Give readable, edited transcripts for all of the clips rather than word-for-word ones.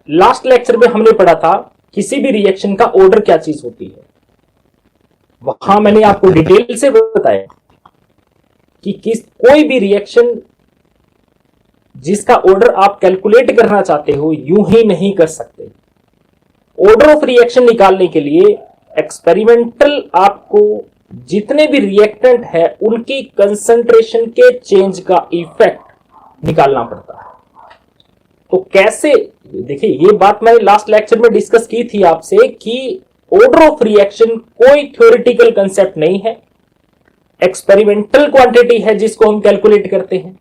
Last lecture में हमने पढ़ा था किसी भी रिएक्शन का ऑर्डर क्या चीज होती है। वहां मैंने आपको डिटेल से बताया कि कोई भी रिएक्शन जिसका ऑर्डर आप कैलकुलेट करना चाहते हो यूं ही नहीं कर सकते। ऑर्डर ऑफ रिएक्शन निकालने के लिए एक्सपेरिमेंटल आपको जितने भी रिएक्टेंट है उनकी कंसंट्रेशन के चेंज का इफेक्ट निकालना पड़ता है। तो कैसे, देखिए ये बात मैंने लास्ट लेक्चर में डिस्कस की थी आपसे कि ऑर्डर ऑफ रिएक्शन कोई थ्योरेटिकल कंसेप्ट नहीं है, एक्सपेरिमेंटल क्वांटिटी है जिसको हम कैलकुलेट करते हैं।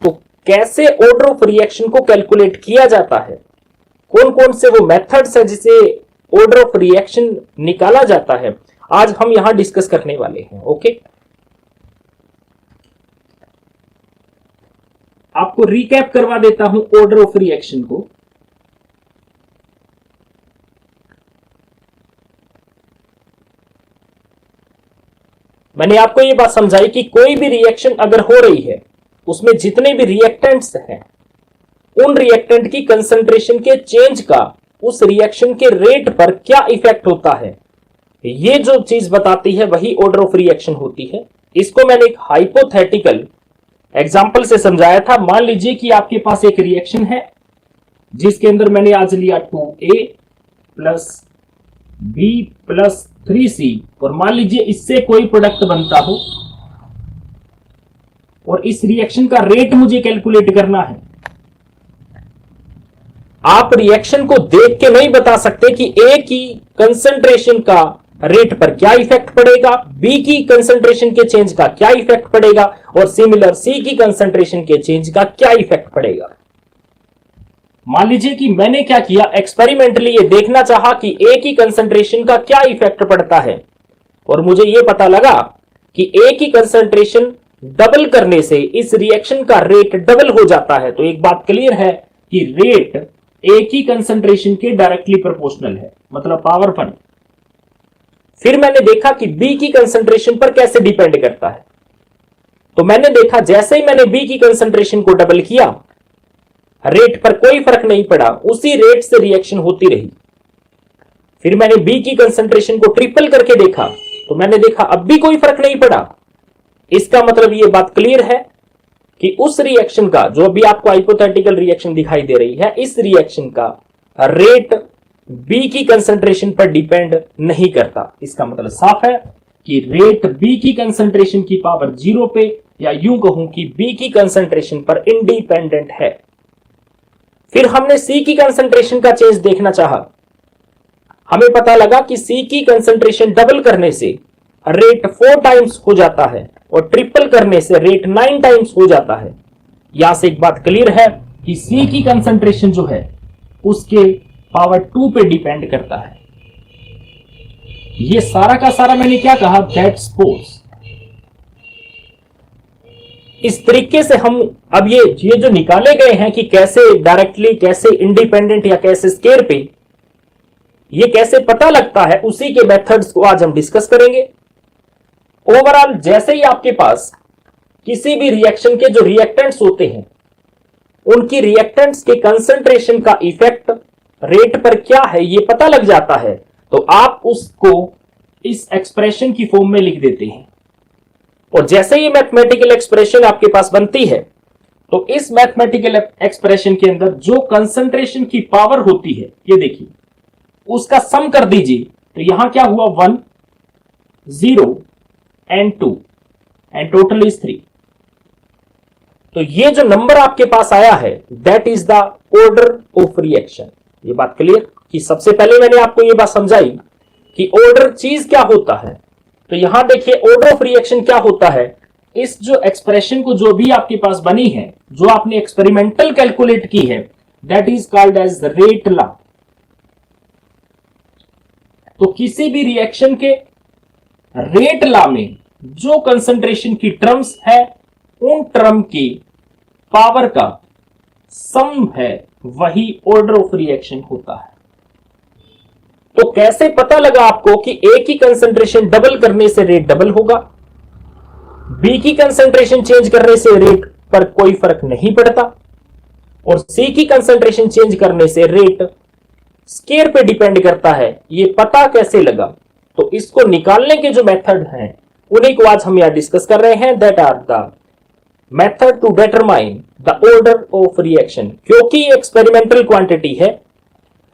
तो कैसे ऑर्डर ऑफ रिएक्शन को कैलकुलेट किया जाता है, कौन कौन से वो मेथड्स है जिसे ऑर्डर ऑफ रिएक्शन निकाला जाता है, आज हम यहां डिस्कस करने वाले हैं। ओके, आपको रिकैप करवा देता हूं ऑर्डर ऑफ रिएक्शन को। मैंने आपको यह बात समझाई कि कोई भी रिएक्शन अगर हो रही है उसमें जितने भी रिएक्टेंट्स हैं उन रिएक्टेंट की कंसंट्रेशन के चेंज का उस रिएक्शन के रेट पर क्या इफेक्ट होता है, ये जो चीज बताती है वही ऑर्डर ऑफ रिएक्शन होती है। इसको मैंने एक हाइपोथेटिकल एग्जाम्पल से समझाया था। मान लीजिए कि आपके पास एक रिएक्शन है जिसके अंदर मैंने आज लिया 2A plus B plus 3C, और मान लीजिए इससे कोई प्रोडक्ट बनता हो और इस रिएक्शन का रेट मुझे कैलकुलेट करना है। आप रिएक्शन को देख के नहीं बता सकते कि A की कंसंट्रेशन का रेट पर क्या इफेक्ट पड़ेगा, B की कंसंट्रेशन के चेंज का क्या इफेक्ट पड़ेगा, और सिमिलर C की कंसंट्रेशन के चेंज का क्या इफेक्ट पड़ेगा। मान लीजिए कि मैंने क्या किया, एक्सपेरिमेंटली ये देखना चाहा कि A की कंसंट्रेशन का क्या इफेक्ट पड़ता है, और मुझे ये पता लगा कि A की कंसंट्रेशन डबल करने से इस रिएक्शन का रेट डबल हो जाता है। तो एक बात क्लियर है कि रेट A की कंसंट्रेशन के डायरेक्टली प्रोपोर्शनल है, मतलब पावर 1। फिर मैंने देखा कि B की कंसंट्रेशन पर कैसे डिपेंड करता है। तो मैंने देखा जैसे ही मैंने B की कंसंट्रेशन को डबल किया, रेट पर कोई फर्क नहीं पड़ा, उसी रेट से रिएक्शन होती रही। फिर मैंने B की कंसंट्रेशन को ट्रिपल करके देखा, तो मैंने देखा अब भी कोई फर्क नहीं पड़ा। इसका मतलब ये बात क्लियर है कि उस रिएक्शन का, जो अभी आपको हाइपोथेटिकल रिएक्शन दिखाई दे रही है, इस रिएक्शन का रेट B की कंसंट्रेशन पर डिपेंड नहीं करता। इसका मतलब साफ है कि रेट B की कंसंट्रेशन की पावर 0 पे, या यूं कहूं कि B की कंसंट्रेशन पर इंडिपेंडेंट है। फिर हमने C की कंसंट्रेशन का चेंज देखना चाहा। हमें पता लगा कि C की कंसंट्रेशन डबल करने से रेट 4 टाइम्स हो जाता है और ट्रिपल करने से रेट 9 टाइम्स हो जाता है। यहां से एक बात क्लियर है कि C की कंसंट्रेशन जो है उसके पावर 2 पे डिपेंड करता है। ये सारा का सारा मैंने क्या कहा, दैट सपोज। इस तरीके से हम अब ये जो निकाले गए हैं कि कैसे डायरेक्टली, कैसे इंडिपेंडेंट या कैसे स्केयर पे, ये कैसे पता लगता है, उसी के मेथड्स को आज हम डिस्कस करेंगे। ओवरऑल जैसे ही आपके पास किसी भी रिएक्शन के जो रिएक्टेंट्स होते हैं उनकी रिएक्टेंट्स के कंसंट्रेशन का इफेक्ट रेट पर क्या है ये पता लग जाता है, तो आप उसको इस एक्सप्रेशन की फॉर्म में लिख देते हैं। और जैसे ही मैथमेटिकल एक्सप्रेशन आपके पास बनती है, तो इस मैथमेटिकल एक्सप्रेशन के अंदर जो कंसंट्रेशन की पावर होती है, ये देखिए, उसका सम कर दीजिए। तो यहां क्या हुआ, 1 0 एंड 2 एंड टोटल इज 3। तो ये जो नंबर आपके पास आया है that is the order of reaction. ये बात क्लियर कि सबसे पहले मैंने आपको ये बात समझाई कि ऑर्डर चीज क्या होता है। तो यहां देखिए ऑर्डर ऑफ रिएक्शन क्या होता है। इस जो एक्सप्रेशन को जो भी आपके पास बनी है, जो आपने एक्सपेरिमेंटल कैलकुलेट की है, that is called as rate law. तो किसी भी रिएक्शन के रेट लॉ में जो कंसंट्रेशन की टर्म्स है उन टर्म की पावर का सम है, वही ऑर्डर ऑफ रिएक्शन होता है। तो कैसे पता लगा आपको कि ए की कंसंट्रेशन डबल करने से रेट डबल होगा, बी की कंसंट्रेशन चेंज करने से रेट पर कोई फर्क नहीं पड़ता, और सी की कंसंट्रेशन चेंज करने से रेट स्केयर पे डिपेंड करता है, ये पता कैसे लगा? तो इसको निकालने के जो मेथड हैं उन्हीं को आज हम यहां डिस्कस कर रहे हैं। That are the method to determine the order of reaction. क्योंकि एक्सपेरिमेंटल क्वांटिटी है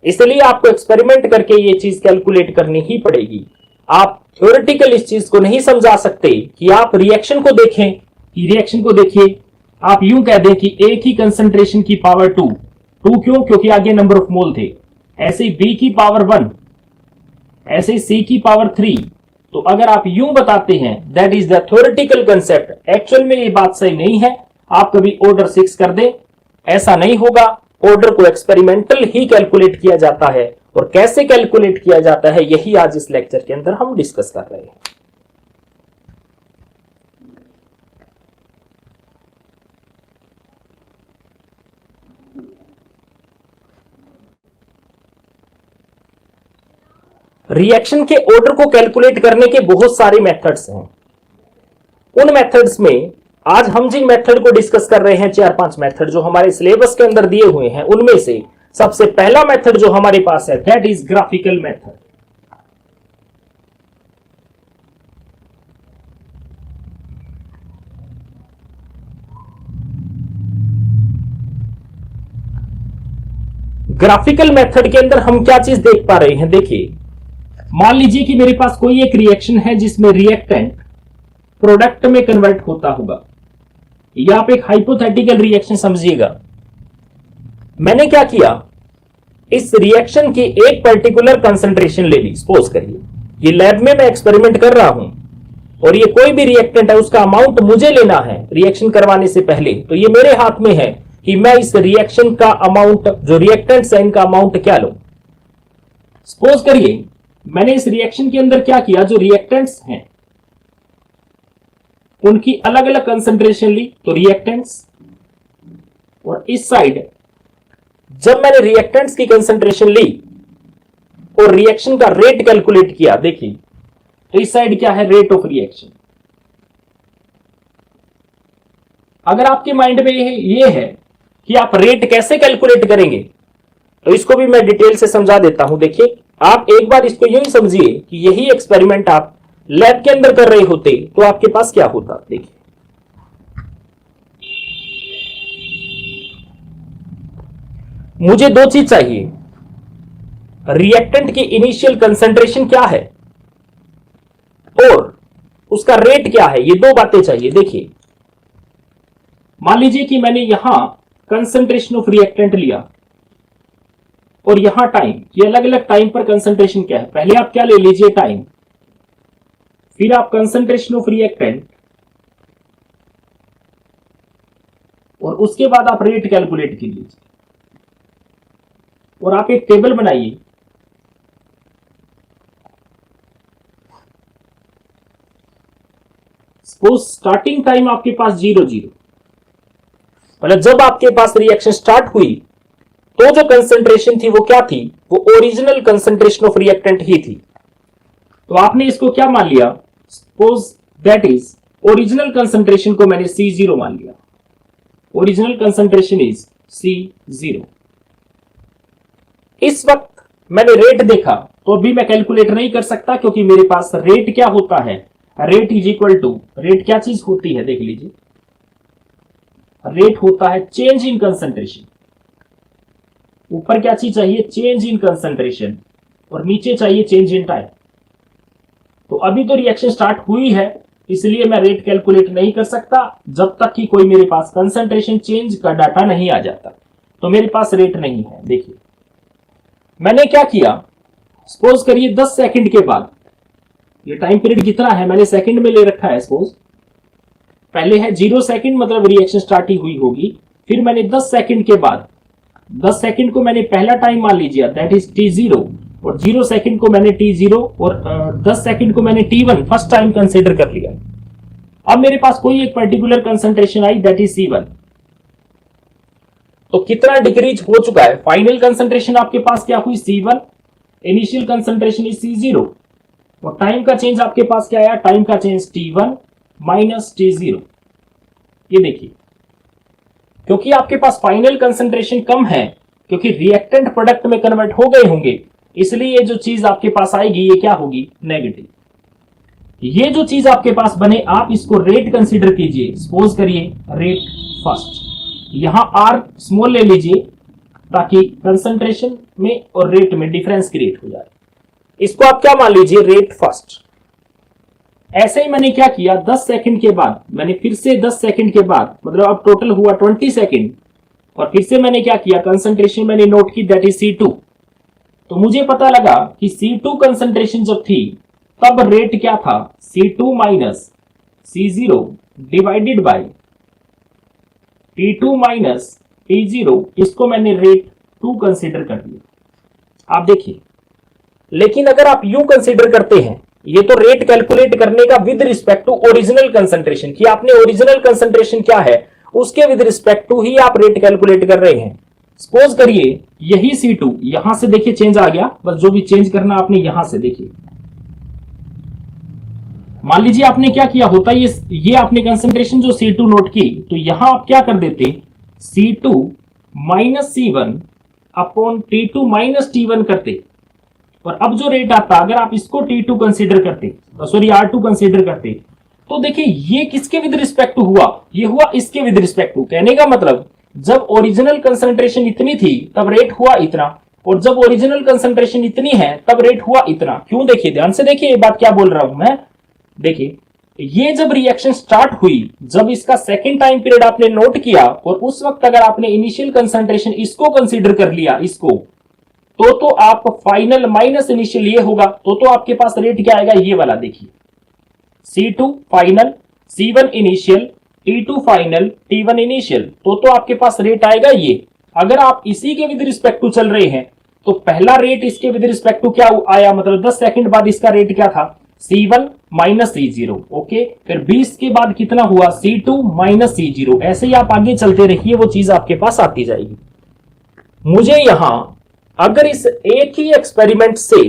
इसलिए आपको एक्सपेरिमेंट करके ये चीज कैलकुलेट करनी ही पड़ेगी। आप थ्योरेटिकल इस चीज को नहीं समझा सकते कि आप रिएक्शन को देखें, कि रिएक्शन को देखिए आप यूं कह दें कि एक ही कंसंट्रेशन की पावर 2 क्यों? क्योंकि आगे नंबर ऑफ मोल थे। ऐसे ही बी की पावर 1, ऐसे ही सी की पावर 3। तो अगर आप यूं बताते हैं that is the theoretical concept, actual में ये बात सही नहीं है। आप कभी ऑर्डर 6 कर दें, ऐसा नहीं होगा। ऑर्डर को एक्सपेरिमेंटल ही कैलकुलेट किया जाता है और कैसे कैलकुलेट किया जाता है यही आज इस लेक्चर के अंदर हम डिस्कस कर रहे हैं। रिएक्शन के ऑर्डर को कैलकुलेट करने के बहुत सारे मेथड्स हैं। उन मेथड्स में आज हम जिन मेथड को डिस्कस कर रहे हैं, 4-5 मेथड जो हमारे सिलेबस के अंदर दिए हुए हैं, उनमें से सबसे पहला मेथड जो हमारे पास है that is graphical method. Graphical method के अंदर हम क्या चीज देख पा रहे हैं? देखिए, मान लीजिए कि मेरे पास कोई एक रिएक्शन है जिसमें रिएक्टेंट प्रोडक्ट में कन्वर्ट होता होगा, या आप एक हाइपोथेटिकल रिएक्शन समझिएगा। मैंने क्या किया, इस रिएक्शन की एक पर्टिकुलर कंसंट्रेशन ले ली। सपोज करिए ये लैब में मैं एक्सपेरिमेंट कर रहा हूं और ये कोई भी रिएक्टेंट है, उसका अमाउंट मुझे लेना है रिएक्शन करवाने से पहले। तो ये मेरे हाथ में है कि मैं इस रिएक्शन का अमाउंट, जो रिएक्टेंट्स है इनका अमाउंट क्या लूं। सपोज करिए मैंने इस रिएक्शन के अंदर क्या किया, जो रिएक्टेंट्स हैं उनकी अलग अलग कंसंट्रेशन ली, तो रिएक्टेंट्स। और इस साइड जब मैंने रिएक्टेंट्स की कंसंट्रेशन ली और रिएक्शन का रेट कैलकुलेट किया, देखिए तो इस साइड क्या है, रेट ऑफ रिएक्शन। अगर आपके माइंड में ये है कि आप रेट कैसे कैलकुलेट करेंगे, तो इसको भी मैं डिटेल से समझा देता हूं। देखिए, आप एक बार इसको यूं ही समझिए कि यही एक्सपेरिमेंट आप लैब के अंदर कर रहे होते तो आपके पास क्या होता। देखिए, मुझे दो चीज चाहिए, रिएक्टेंट की इनिशियल कंसंट्रेशन क्या है और उसका रेट क्या है, ये दो बातें चाहिए। देखिए, मान लीजिए कि मैंने यहां कंसंट्रेशन ऑफ रिएक्टेंट लिया और यहां टाइम, ये अलग अलग टाइम पर कंसंट्रेशन क्या है। पहले आप क्या ले लीजिए, टाइम, फिर आप कंसंट्रेशन ऑफ रिएक्टेंट, और उसके बाद आप रेट कैलकुलेट कर लीजिए और आप एक टेबल बनाइए। सपोज स्टार्टिंग टाइम आपके पास 0, मतलब जब आपके पास रिएक्शन स्टार्ट हुई तो जो कंसंट्रेशन थी वो क्या थी, वो ओरिजिनल कंसंट्रेशन ऑफ रिएक्टेंट ही थी। तो आपने इसको क्या मान लिया, suppose that is original concentration को मैंने C0 मान लिया। Original concentration is C0। इस वक्त मैंने रेट देखा तो अभी मैं कैलकुलेट नहीं कर सकता, क्योंकि मेरे पास रेट क्या होता है, rate is equal to, rate क्या चीज होती है, देख लीजिए, रेट होता है चेंज इन कंसंट्रेशन। ऊपर क्या चीज चाहिए, चेंज इन कंसंट्रेशन, और नीचे चाहिए चेंज इन टाइम। तो अभी तो रिएक्शन स्टार्ट हुई है, इसलिए मैं रेट कैलकुलेट नहीं कर सकता जब तक कि कोई मेरे पास कंसंट्रेशन चेंज का डाटा नहीं आ जाता, तो मेरे पास रेट नहीं है। देखिए मैंने क्या किया, सपोज करिए 10 सेकंड के बाद, ये टाइम पीरियड कितना है मैंने सेकंड में ले रखा है। सपोज पहले है 0 सेकंड, मतलब रिएक्शन स्टार्ट ही हुई होगी। फिर मैंने 10 सेकंड के बाद, 10 सेकंड को मैंने पहला टाइम मान लीजिए, दैट इज T0, और 0 सेकंड को मैंने T0 और 10 सेकंड को मैंने T1 फर्स्ट टाइम कंसीडर कर लिया। अब मेरे पास कोई एक particular concentration I, that is C1। तो कितना डिक्रीज हो चुका है, फाइनल कंसंट्रेशन आपके पास क्या हुई, C1, initial concentration is C0, और टाइम का चेंज आपके पास क्या आया, टाइम का चेंज T1 माइनस T0। ये देखिए क्योंकि आपके पास फाइनल कंसंट्रेशन कम है, क्योंकि रिएक्टेंट प्रोडक्ट में कन्वर्ट हो गए होंगे, इसलिए ये जो चीज आपके पास आएगी ये क्या होगी, नेगेटिव। ये जो चीज आपके पास बने आप इसको रेट कंसीडर कीजिए, सपोज करिए रेट फर्स्ट, यहां आर स्मॉल ले लीजिए ताकि कंसंट्रेशन में और रेट में डिफरेंस क्रिएट हो जाए। इसको आप क्या मान लीजिए, रेट फर्स्ट। ऐसे ही मैंने क्या किया, 10 सेकंड के बाद मैंने फिर से 10 सेकंड के बाद, मतलब अब टोटल हुआ 20 सेकंड, और फिर से मैंने क्या किया, कंसंट्रेशन मैंने नोट की, दैट इज C2। तो मुझे पता लगा कि C2 कंसंट्रेशन जब थी तब रेट क्या था, C2 minus C0 divided by T2 minus T0, इसको मैंने रेट 2 कंसीडर कर दिया। आप देखिए, लेकिन अगर आप यूं कंसीडर करते हैं, ये तो रेट कैलकुलेट करने का with respect to original concentration, कि आपने ओरिजिनल कंसंट्रेशन क्या है उसके विद रिस्पेक्ट टू ही आप रेट कैलकुलेट कर रहे हैं। सपोज करिए यही C2, यहां से देखिए चेंज आ गया, बस जो भी चेंज करना आपने यहां से देखिए, मान लीजिए आपने क्या किया होता, ये आपने कंसंट्रेशन जो C2 नोट की, तो यहां आप क्या कर देते, C2 minus C1 upon T2 minus T1 करते, और अब जो रेट आता अगर आप इसको T2 कंसीडर करते, सॉरी R2 कंसीडर करते, तो देखिए ये किसके विद रिस्पेक्ट टू हुआ, ये हुआ इसके विद रिस्पेक्ट टू। कहने का मतलब जब ओरिजिनल कंसंट्रेशन इतनी थी तब रेट हुआ इतना, और जब ओरिजिनल कंसंट्रेशन इतनी है तब रेट हुआ इतना। क्यों, देखिए ध्यान से देखिए ये बात क्या बोल रहा हूं मैं। देखिए ये जब रिएक्शन स्टार्ट हुई, जब इसका सेकेंड टाइम पीरियड आपने नोट किया, और उस वक्त अगर आपने इनिशियल कंसंट्रेशन इसको कंसीडर कर लिया, इसको, तो आप फाइनल माइनस इनिशियल ये होगा, तो आपके पास रेट क्या आएगा, ये वाला देखिए, C2 final, C1 initial, T2 final, T1 initial, तो आपके पास रेट आएगा ये। अगर आप इसी के विद रिस्पेक्ट टू चल रहे हैं तो पहला रेट इसके विद रिस्पेक्ट टू क्या आया, मतलब 10 सेकंड बाद इसका रेट क्या था, C1 माइनस C0। ओके, फिर 20 के बाद कितना हुआ, C2 माइनस C0। ऐसे ही आप आगे चलते रहिए, वो चीज आपके पास आती जाएगी। मुझे यहां अगर इस एक ही एक्सपेरिमेंट से,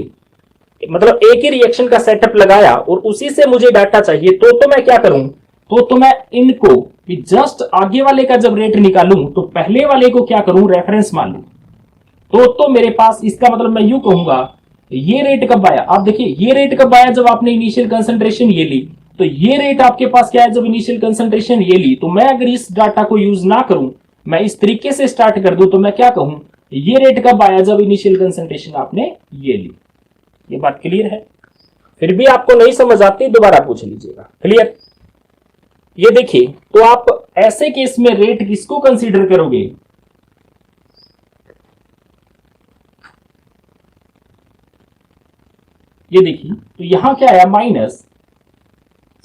मतलब एक ही रिएक्शन का सेटअप लगाया और उसी से मुझे डाटा चाहिए, तो मैं क्या करूं, तो मैं इनको जस्ट आगे वाले का जब रेट निकालूं तो पहले वाले को क्या करूं, रेफरेंस मान लूं। तो मेरे पास इसका मतलब मैं यूं कहूंगा, ये रेट कब आया, आप देखिए ये रेट कब आया, जब आपने इनिशियल कंसंट्रेशन ये ली, तो ये रेट आपके पास क्या है, जब इनिशियल कंसंट्रेशन ये ली। तो मैं अगर इस डाटा को यूज ना करूं, मैं इस तरीके से स्टार्ट कर दूं, तो मैं क्या कहूं, ये रेट कब आया, जब इनिशियल कंसंट्रेशन आपने ये ली। ये बात क्लियर है? फिर भी आपको नहीं समझ आती दोबारा पूछ लीजिएगा। क्लियर? ये देखिए, तो आप ऐसे केस में रेट किसको कंसीडर करोगे, ये देखिए, तो यहां क्या आया, minus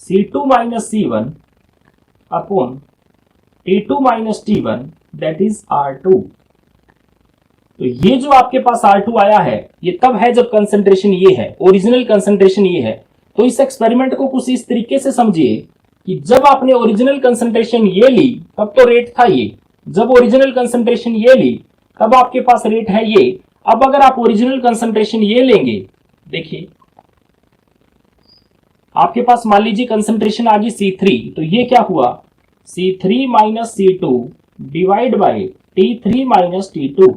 C2 minus C1 upon T2 minus T1 that is R2। तो ये जो आपके पास R2 आया है, ये तब है जब कंसंट्रेशन ये है, ओरिजिनल कंसंट्रेशन ये है। तो इस एक्सपेरिमेंट को कुछ इस तरीके से समझिए कि जब आपने ओरिजिनल कंसंट्रेशन ये ली तब तो रेट था ये, जब ओरिजिनल कंसंट्रेशन ये ली तब आपके पास रेट है ये। अब अगर आप ओरिजिनल कंसंट्रेशन ये लेंगे, देखिए आपके पास मान लीजिए कंसंट्रेशन आ गई C3, तो ये क्या हुआ, C3 minus C2 divide by T3 minus T2,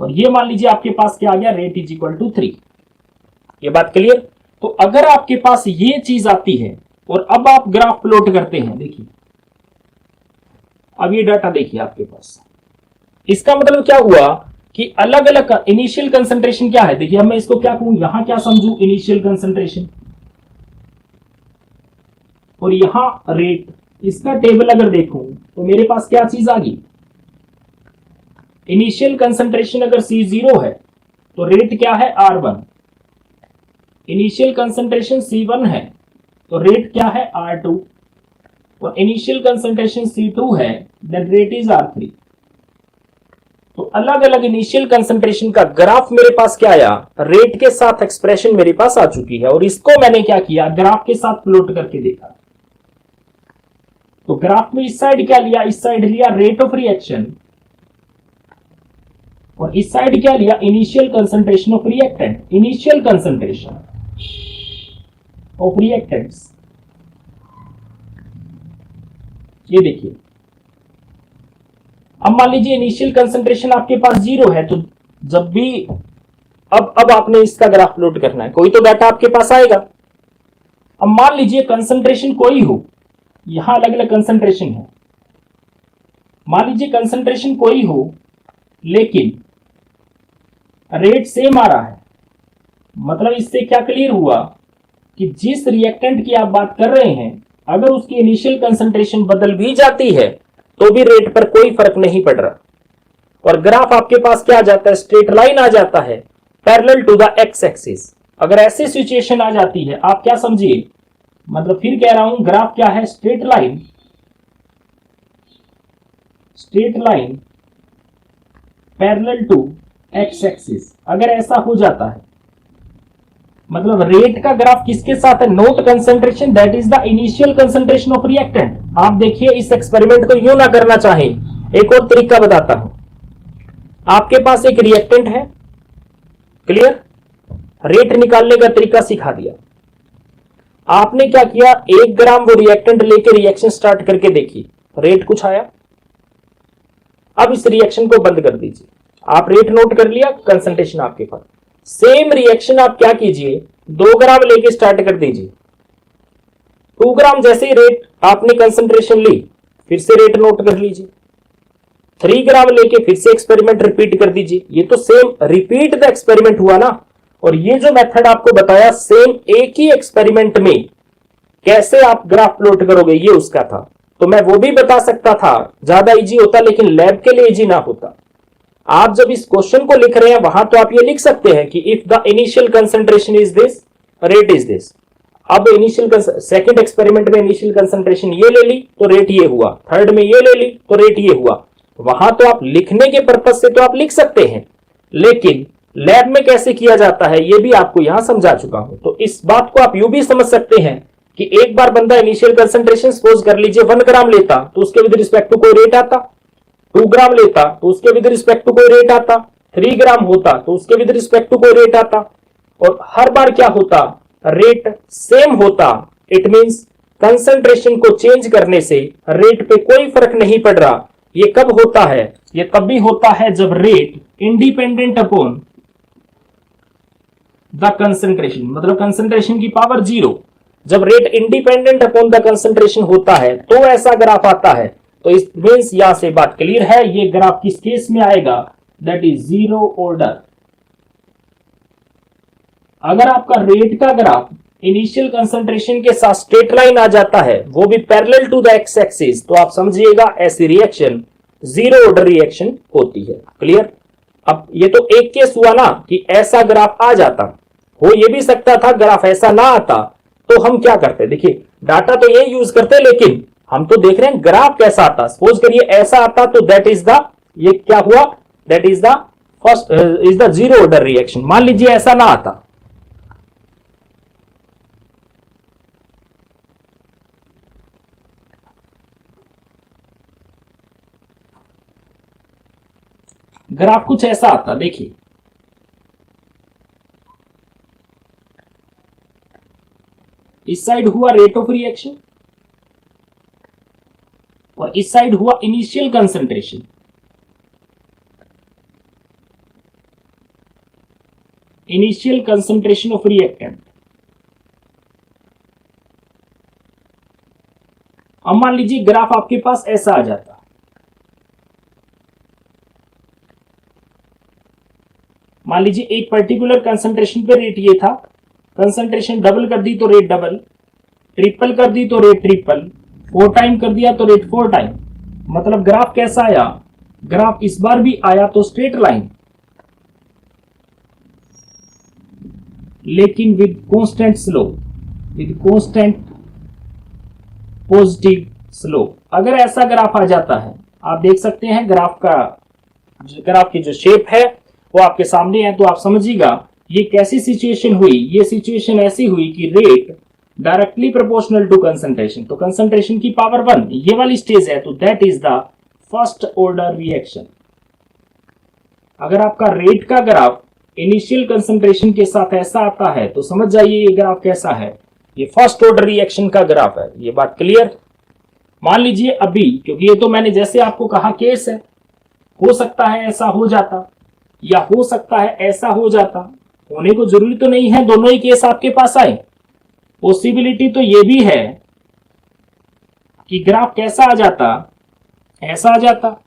और ये मान लीजिए आपके पास क्या आ गया, रेट इज इक्वल टू 3। ये बात क्लियर? तो अगर आपके पास ये चीज आती है और अब आप ग्राफ प्लॉट करते हैं, देखिए अब ये डाटा देखिए आपके पास, इसका मतलब क्या हुआ कि अलग अलग इनिशियल कंसंट्रेशन क्या है। देखिए अब मैं इसको क्या कहूं, यहां क्या समझू, इनिशियल कंसंट्रेशन, और यहां रेट। इसका टेबल अगर देखूं तो मेरे पास क्या चीज आ गई, इनिशियल कंसंट्रेशन अगर C0 है तो रेट क्या है, R1। इनिशियल कंसंट्रेशन C1 है तो रेट क्या है, R2, और इनिशियल कंसंट्रेशन C2 है देन रेट इज R3। तो अलग अलग इनिशियल कंसंट्रेशन का ग्राफ मेरे पास क्या आया, रेट के साथ एक्सप्रेशन मेरे पास आ चुकी है, और इसको मैंने क्या किया, ग्राफ के साथ प्लॉट करके देखा। तो ग्राफ में इस साइड क्या लिया, इस साइड लिया रेट ऑफ रिएक्शन, और इस साइड क्या लिया, initial concentration of reactant, initial concentration of reactants. ये देखिए अब मान लीजिए इनिशियल कंसंट्रेशन आपके पास 0 है, तो जब भी अब आपने इसका ग्राफ प्लॉट करना है, कोई तो डाटा आपके पास आएगा। अब मान लीजिए कंसंट्रेशन कोई हो, यहां अलग अलग कंसंट्रेशन है, मान लीजिए कंसंट्रेशन कोई हो लेकिन रेट सेम आ रहा है। मतलब इससे क्या क्लियर हुआ कि जिस रिएक्टेंट की आप बात कर रहे हैं, अगर उसकी इनिशियल कंसंट्रेशन बदल भी जाती है तो भी रेट पर कोई फर्क नहीं पड़ रहा, और ग्राफ आपके पास क्या आ जाता है, स्ट्रेट लाइन आ जाता है parallel to the X axis. अगर ऐसी सिचुएशन आ जाती है, आप क्या समझिए, मतलब फिर कह रहा हूं, ग्राफ क्या है, straight line parallel to X axis. अगर ऐसा हो जाता है, मतलब रेट का ग्राफ किसके साथ है, note concentration, that is the initial concentration of reactant. आप देखिए इस एक्सपेरिमेंट को यूं ना करना चाहें, एक और तरीका बताता हूं। आपके पास एक रिएक्टेंट है, क्लियर, रेट निकालने का तरीका सिखा दिया। आपने क्या किया, 1 ग्राम वो रिएक्टेंट लेके रिएक्शन स्टार्ट करके देखिए, रेट कुछ आया। अब इस रिएक्शन को बंद कर दीजिए, आप रेट नोट कर लिया, कंसंट्रेशन आपके पास। सेम रिएक्शन आप क्या कीजिए, 2 ग्राम लेके स्टार्ट कर दीजिए। 2 ग्राम जैसे ही रेट आपने कंसंट्रेशन ली, फिर से रेट नोट कर लीजिए। 3 ग्राम लेके फिर से एक्सपेरिमेंट रिपीट कर दीजिए। ये तो सेम रिपीट द एक्सपेरिमेंट हुआ ना। और ये जो मेथड आपको बताया, सेम एक ही एक्सपेरिमेंट में कैसे आप ग्राफ प्लॉट करोगे, ये उसका था। तो मैं वो भी बता सकता था, ज्यादा इजी होता, लेकिन लैब के लिए इजी ना होता। आप जब इस क्वेश्चन को लिख रहे हैं, वहां तो आप ये लिख सकते हैं कि if the initial concentration is this, rate is this. अब इनिशियल सेकंड एक्सपेरिमेंट में इनिशियल कंसंट्रेशन ये ले ली तो रेट ये हुआ, थर्ड में ये ले ली तो रेट ये हुआ। वहां तो आप लिखने के पर्पज से तो आप लिख सकते हैं, लेकिन लैब में कैसे किया जाता है ये भी आपको यहां समझा चुका हूं। तो इस बात को आप यूं भी समझ सकते हैं कि एक बार बंदा इनिशियल कंसंट्रेशन सपोज कर लीजिए 1 ग्राम लेता तो उसके विद रिस्पेक्ट टू कोई रेट आता, 2 ग्राम लेता तो उसके विद रिस्पेक्ट टू कोई रेट आता, 3 ग्राम होता तो उसके विद रिस्पेक्ट टू कोई रेट आता, और हर बार क्या होता, रेट सेम होता। इट मींस कंसंट्रेशन को चेंज करने से रेट पे कोई फर्क नहीं पड़ रहा। ये कब होता है, ये तब भी होता है जब rate independent upon the concentration, मतलब कंसंट्रेशन की पावर 0, जब rate independent upon the concentration होता है तो ऐसा ग्राफ आता है। तो इस मींस यहां से बात क्लियर है, ये ग्राफ किस केस में आएगा, दैट इज 0 ऑर्डर। अगर आपका रेट का ग्राफ इनिशियल कंसंट्रेशन के साथ स्ट्रेट लाइन आ जाता है, वो भी parallel to the X axis, तो आप समझिएगा ऐसी रिएक्शन 0 ऑर्डर रिएक्शन होती है। क्लियर। अब ये तो एक केस हुआ ना कि ऐसा ग्राफ आ जाता, हो ये भी सकता था ग्राफ ऐसा ना आता, तो हम क्या करते, देखिए डाटा तो ये यूज करते, लेकिन हम तो देख रहे हैं ग्राफ कैसा आता। सपोज करिए ऐसा आता तो दैट इज द, ये क्या हुआ, that is the first is the 0 order reaction. मान लीजिए ऐसा ना आता, ग्राफ कुछ ऐसा आता, देखिए इस साइड हुआ रेट ऑफ रिएक्शन और इस साइड हुआ initial concentration. Initial concentration of reactant. अब मान लीजिए ग्राफ आपके पास ऐसा आ जाता, मान लीजिए एक पर्टिकुलर कंसंट्रेशन पे रेट ये था, कंसंट्रेशन डबल कर दी तो रेट डबल, ट्रिपल कर दी तो रेट ट्रिपल, 4 टाइम कर दिया तो रेट 4 टाइम। मतलब ग्राफ कैसा आया, ग्राफ इस बार भी आया तो स्ट्रेट लाइन, लेकिन with constant slope, with constant positive slope. अगर ऐसा ग्राफ आ जाता है, आप देख सकते हैं ग्राफ की जो शेप है वो आपके सामने है, तो आप समझिएगा ये कैसी सिचुएशन हुई। ये सिचुएशन ऐसी हुई कि rate directly proportional to concentration, तो कंसंट्रेशन की पावर 1 ये वाली स्टेज है, तो that is the first order reaction. अगर आपका रेट का ग्राफ इनिशियल कंसंट्रेशन के साथ ऐसा आता है तो समझ जाइए ये ग्राफ कैसा है, ये फर्स्ट ऑर्डर रिएक्शन का ग्राफ है। ये बात क्लियर। मान लीजिए अभी, क्योंकि ये तो मैंने जैसे आपको कहा केस है, हो सकता है ऐसा हो जाता, या हो सकता है ऐसा हो जाता। होने को जरूरी तो नहीं है दोनों ही केस आपके पास आए। पॉसिबिलिटी तो ये भी है कि ग्राफ कैसा आ जाता, ऐसा आ जाता।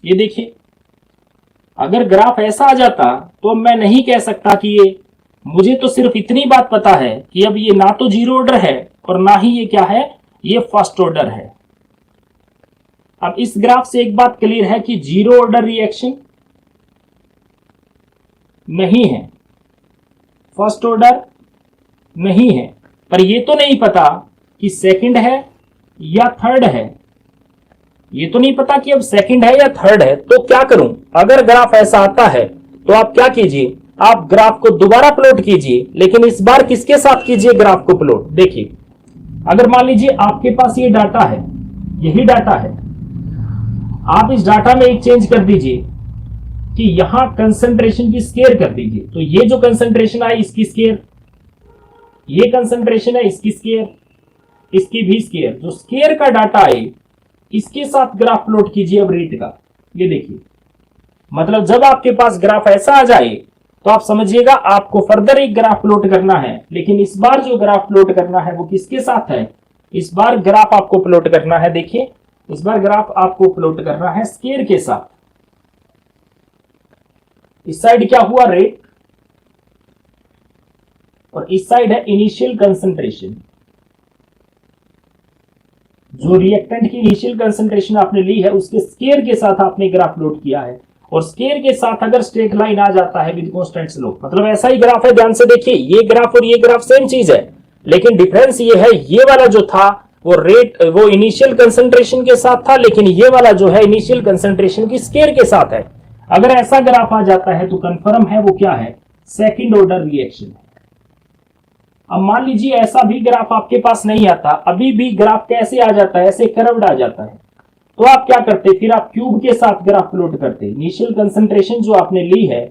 ये देखिए, अगर ग्राफ ऐसा आ जाता तो अब मैं नहीं कह सकता कि ये, मुझे तो सिर्फ इतनी बात पता है कि अब ये ना तो जीरो ऑर्डर है और ना ही ये क्या है, ये फर्स्ट ऑर्डर है। अब इस ग्राफ से एक बात क्लियर है कि जीरो ऑर्डर रिएक्शन नहीं है, फर्स्ट ऑर्डर नहीं है, पर ये तो नहीं पता कि सेकंड है या थर्ड है। ये तो नहीं पता कि अब सेकंड है या थर्ड है। तो क्या करूं, अगर ग्राफ ऐसा आता है तो आप क्या कीजिए, आप ग्राफ को दोबारा प्लॉट कीजिए, लेकिन इस बार किसके साथ कीजिए ग्राफ को प्लॉट। देखिए, अगर मान लीजिए आपके पास ये डाटा है, यही डाटा है, आप इस डाटा में एक चेंज कर दीजिए कि यहां कंसंट्रेशन की स्केयर कर दीजिए। तो ये जो कंसंट्रेशन आई इसकी स्केयर, ये कंसंट्रेशन है इसकी स्केयर, इसकी भी स्केयर। जो स्केयर का डाटा आए इसके साथ ग्राफ प्लॉट कीजिए अब रेट का। ये देखिए, मतलब जब आपके पास ग्राफ ऐसा आ जाए तो आप समझिएगा आपको फर्दर एक ग्राफ प्लॉट करना है, लेकिन इस बार जो ग्राफ प्लॉट करना है वो किसके साथ है, इस बार ग्राफ आपको प्लॉट करना है। देखिए, इस बार ग्राफ आपको प्लॉट करना है स्केयर के साथ। इस साइड क्या हुआ, रेट, और इस साइड है इनिशियल कंसंट्रेशन। जो रिएक्टेंट की इनिशियल कंसंट्रेशन आपने ली है उसके स्केयर के साथ आपने ग्राफ प्लॉट किया है, और स्केयर के साथ अगर स्ट्रेट लाइन आ जाता है विद कांस्टेंट स्लोप, मतलब ऐसा ही ग्राफ है। ध्यान से देखिए, ये ग्राफ और ये ग्राफ सेम चीज है, लेकिन डिफरेंस ये है, ये वाला जो था वो रेट, वो इनिशियल कंसंट्रेशन के साथ था, लेकिन ये वाला जो है इनिशियल कंसंट्रेशन की स्केयर के साथ है। अगर ऐसा ग्राफ आ जाता है तो कंफर्म है वो क्या है, सेकंड ऑर्डर रिएक्शन है। अब मान लीजिए ऐसा भी ग्राफ आपके पास नहीं आता, अभी भी ग्राफ कैसे आ जाता है, ऐसे कर्व्ड आ जाता है, तो आप क्या करते, फिर आप क्यूब के साथ ग्राफ प्लॉट करते। इनिशियल कंसंट्रेशन जो आपने ली है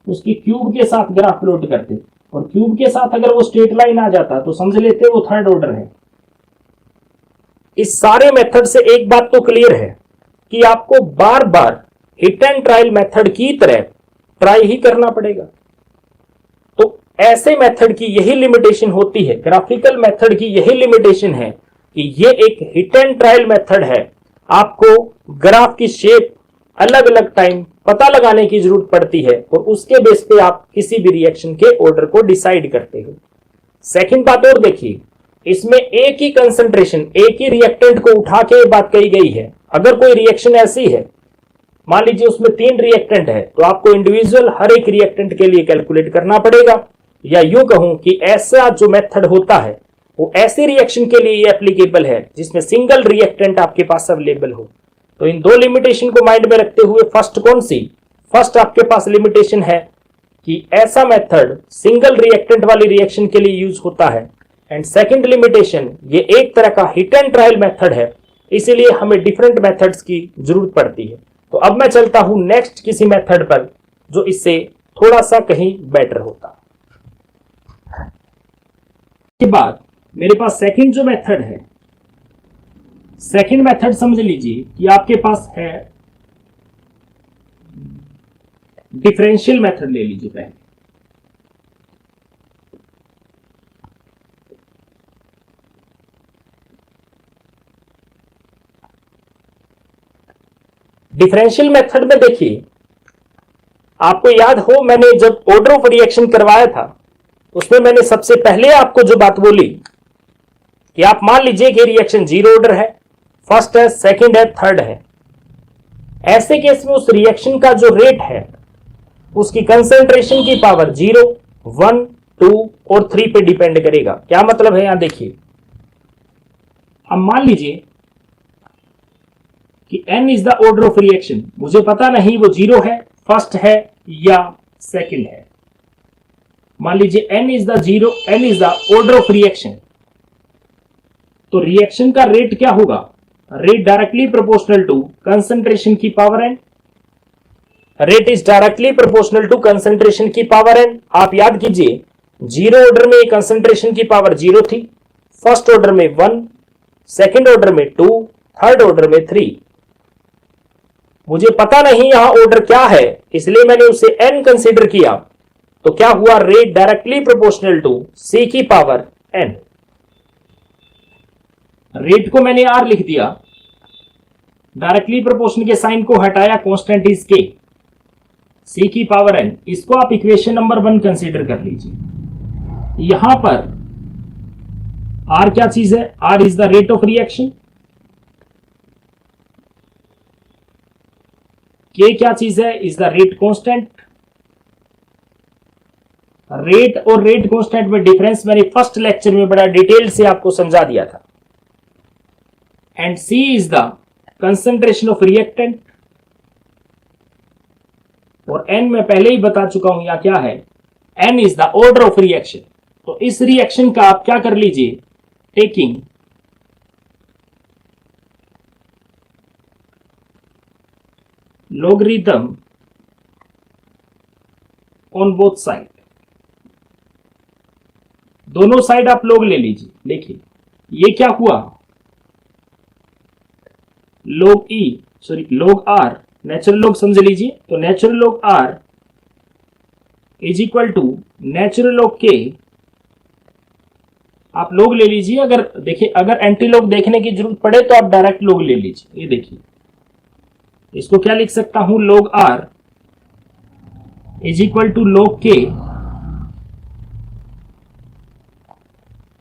उसकी क्यूब के साथ ग्राफ प्लॉट करते, और क्यूब के साथ अगर वो स्ट्रेट लाइन आ जाता तो समझ लेते वो थर्ड ऑर्डर है। इस सारे मेथड से एक बात तो क्लियर है कि आपको बार बार हिट एंड ट्रायल मेथड की तरह ट्राई ही करना पड़ेगा। तो ऐसे मेथड की यही लिमिटेशन होती है, ग्राफिकल मेथड की यही लिमिटेशन है कि ये एक हिट एंड ट्रायल मेथड है। आपको ग्राफ की शेप अलग अलग टाइम पता लगाने की जरूरत पड़ती है, और उसके बेस पे आप किसी भी रिएक्शन के ऑर्डर को डिसाइड करते हो। सेकंड बात और देखिए, इसमें एक ही कंसंट्रेशन, एक ही रिएक्टेंट को उठा के बात कही गई है। अगर कोई रिएक्शन ऐसी है, मान लीजिए उसमें 3 रिएक्टेंट है, तो आपको इंडिविजुअल हर एक रिएक्टेंट के लिए कैलकुलेट करना पड़ेगा। या यूं कहूं कि ऐसा जो मेथड होता है वो ऐसे रिएक्शन के लिए एप्लीकेबल है जिसमें सिंगल रिएक्टेंट आपके पास अवेलेबल हो। तो इन दो लिमिटेशन को माइंड में रखते हुए फर्स्ट कौन सी, फर्स्ट आपके पास लिमिटेशन है कि ऐसा मेथड सिंगल रिएक्टेंट वाली रिएक्शन के लिए यूज होता है, एंड सेकंड लिमिटेशन, ये एक तरह का हिट एंड ट्रायल मेथड है, इसीलिए हमें डिफरेंट मेथड्स की जरूरत पड़ती है। तो अब मैं चलता हूं नेक्स्ट किसी मेथड पर जो इससे थोड़ा सा कहीं बेटर होता। के बाद मेरे पास सेकंड जो मेथड है, सेकंड मेथड समझ लीजिए कि आपके पास है डिफरेंशियल मेथड। ले लीजिए पहले, डिफरेंशियल मेथड में देखिए, आपको याद हो मैंने जब ऑर्डर ऑफ रिएक्शन करवाया था उसमें मैंने सबसे पहले आपको जो बात बोली कि आप मान लीजिए कि रिएक्शन जीरो ऑर्डर है, फर्स्ट है, सेकंड है, थर्ड है। ऐसे केस में उस रिएक्शन का जो रेट है उसकी कंसंट्रेशन की पावर 0, 1, 2 और 3 पे डिपेंड करेगा। क्या मतलब है, यहां देखिए, अब मान लीजिए कि n is the order of reaction, मुझे पता नहीं वो 0 है, फर्स्ट है या सेकंड है। मान लीजिए n is the order of reaction, तो रिएक्शन का रेट क्या होगा, rate directly proportional to concentration की power n। Rate is directly proportional to concentration की पावर n। आप याद कीजिए, जीरो ऑर्डर में कंसंट्रेशन की पावर 0 थी, फर्स्ट ऑर्डर में 1, सेकंड ऑर्डर में 2 थर्ड ऑर्डर में 3। मुझे पता नहीं यहां ऑर्डर क्या है, इसलिए मैंने उसे n कंसीडर किया। तो क्या हुआ, rate directly proportional to c की पावर n। रेट को मैंने r लिख दिया, डायरेक्टली प्रोपोर्शनल के साइन को हटाया, कांस्टेंट इज k, c की पावर n। इसको आप इक्वेशन नंबर 1 कंसीडर कर लीजिए। यहां पर r क्या चीज है, r is the rate of reaction, k क्या चीज है, is the rate constant. Rate और रेट कांस्टेंट में डिफरेंस मैंने फर्स्ट लेक्चर में बड़ा डिटेल से आपको समझा दिया था। And c is the concentration of reactant, और n मैं पहले ही बता चुका हूं यहां क्या है, n is the order of reaction. तो इस रिएक्शन का आप क्या कर लीजिए, taking logarithm on both side, दोनों साइड आप लोग ले लीजिए। देखिए ये क्या हुआ, log e sorry log r, natural log समझ लीजिए। तो natural log r is equal to natural log k, आप लोग ले लीजिए। अगर देखिए, अगर एंटी लॉग देखने की जरूरत पड़े तो आप डायरेक्ट लोग ले लीजिए। ये देखिए, इसको क्या लिख सकता हूं, log r is equal to log k।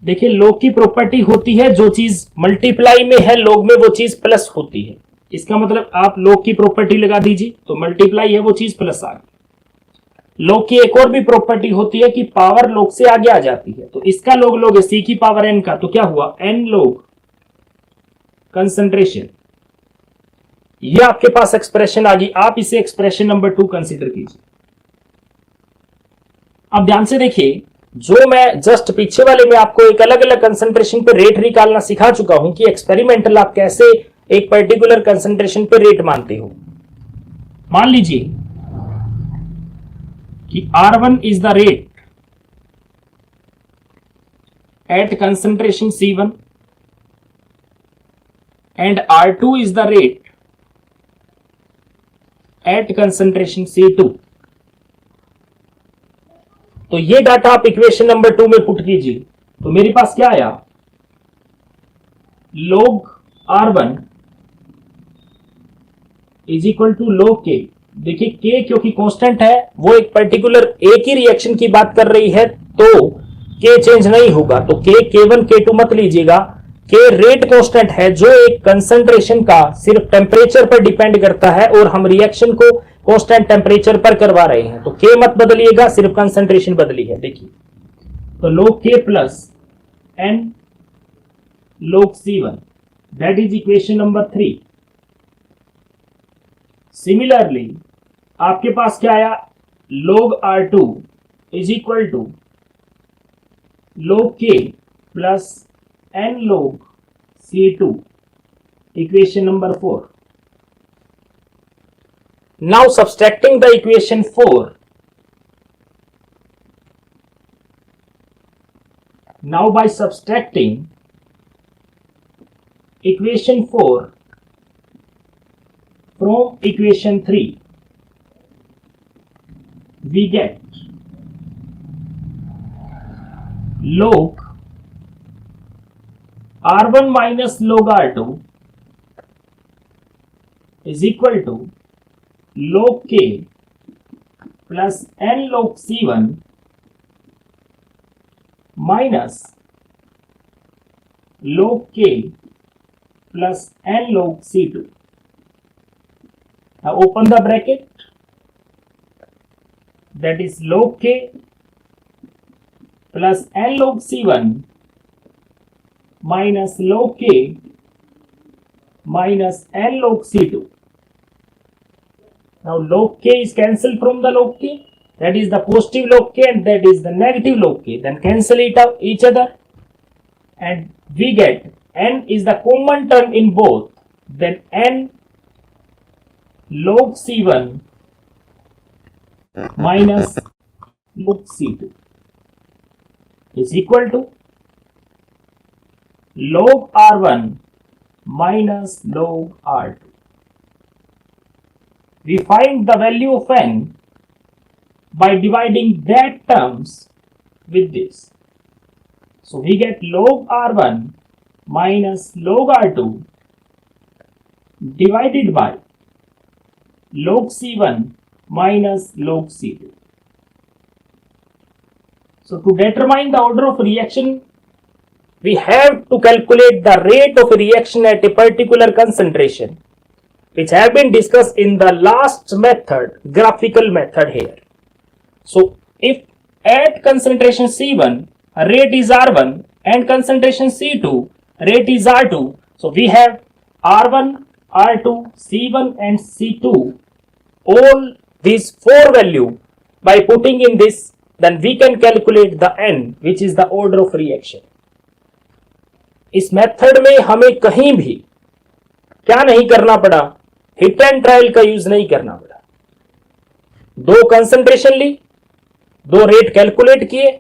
देखिए log की प्रॉपर्टी होती है, जो चीज मल्टीप्लाई में है log में वो चीज प्लस होती है। इसका मतलब आप log की प्रॉपर्टी लगा दीजिए, तो मल्टीप्लाई है वो चीज प्लस आ गई। log की एक और भी प्रॉपर्टी होती है कि पावर log से आगे आ जाती है। तो इसका log लोगे c की पावर n का, तो क्या हुआ, n log कंसंट्रेशन। ये आपके पास एक्सप्रेशन आ गई, आप इसे एक्सप्रेशन नंबर 2 कंसीडर कीजिए। अब ध्यान से देखिए, जो मैं जस्ट पीछे वाले में आपको एक अलग अलग कंसंट्रेशन पे रेट निकालना सिखा चुका हूं कि एक्सपेरिमेंटल आप कैसे एक पर्टिकुलर कंसंट्रेशन पे रेट मानते हो। मान लीजिए कि R1 is the rate at concentration C1 and R2 is the rate at concentration C2। तो ये डाटा आप इक्वेशन नंबर 2 में पुट कीजिए। तो मेरे पास क्या आया, log R1 is equal to log k। देखिए k क्योंकि कांस्टेंट है, वो एक पर्टिकुलर एक ही रिएक्शन की बात कर रही है, तो k चेंज नहीं होगा। तो k1 k2 मत लीजिएगा, k रेट कांस्टेंट है जो एक कंसंट्रेशन का सिर्फ टेम्परेचर पर डिपेंड करता है, और हम रिएक्शन को कांस्टेंट टेम्परेचर पर करवा रहे हैं। तो k मत बदलिएगा, सिर्फ कंसंट्रेशन बदली है। देखिए तो log k plus n log C1, that is equation number 3। Similarly आपके पास क्या आया, log R2 is equal to log k plus n log C2, equation number 4। Now subtracting the equation 4, now by subtracting equation 4 from equation 3, we get log R1 minus log R2 is equal to log k plus n log C1 minus log k plus n log C2. Now open the bracket, that is log k plus n log C1 minus log k minus n log C2. Now log k is cancelled from the log k, that is the positive log k and that is the negative log k, then cancel it out each other and we get n is the common term in both, then n log C1 minus log C2 is equal to log R1 minus log R2. We find the value of n by dividing that terms with this. So we get log R1 minus log R2 divided by log C1 minus log C2. So to determine the order of reaction, we have to calculate the rate of reaction at a particular concentration, which have been discussed in the last method, graphical method here. So if at concentration C1 rate is R1 and concentration C2 rate is R2, so we have R1, R2, C1 and C2, all these four value. By putting in this, then we can calculate the n, which is the order of reaction. इस method में हमें कहीं भी क्या नहीं करना पड़ा, hit and trial का यूज नहीं करना पड़ा. दो कंसंट्रेशन ली, दो रेट कैलकुलेट किए,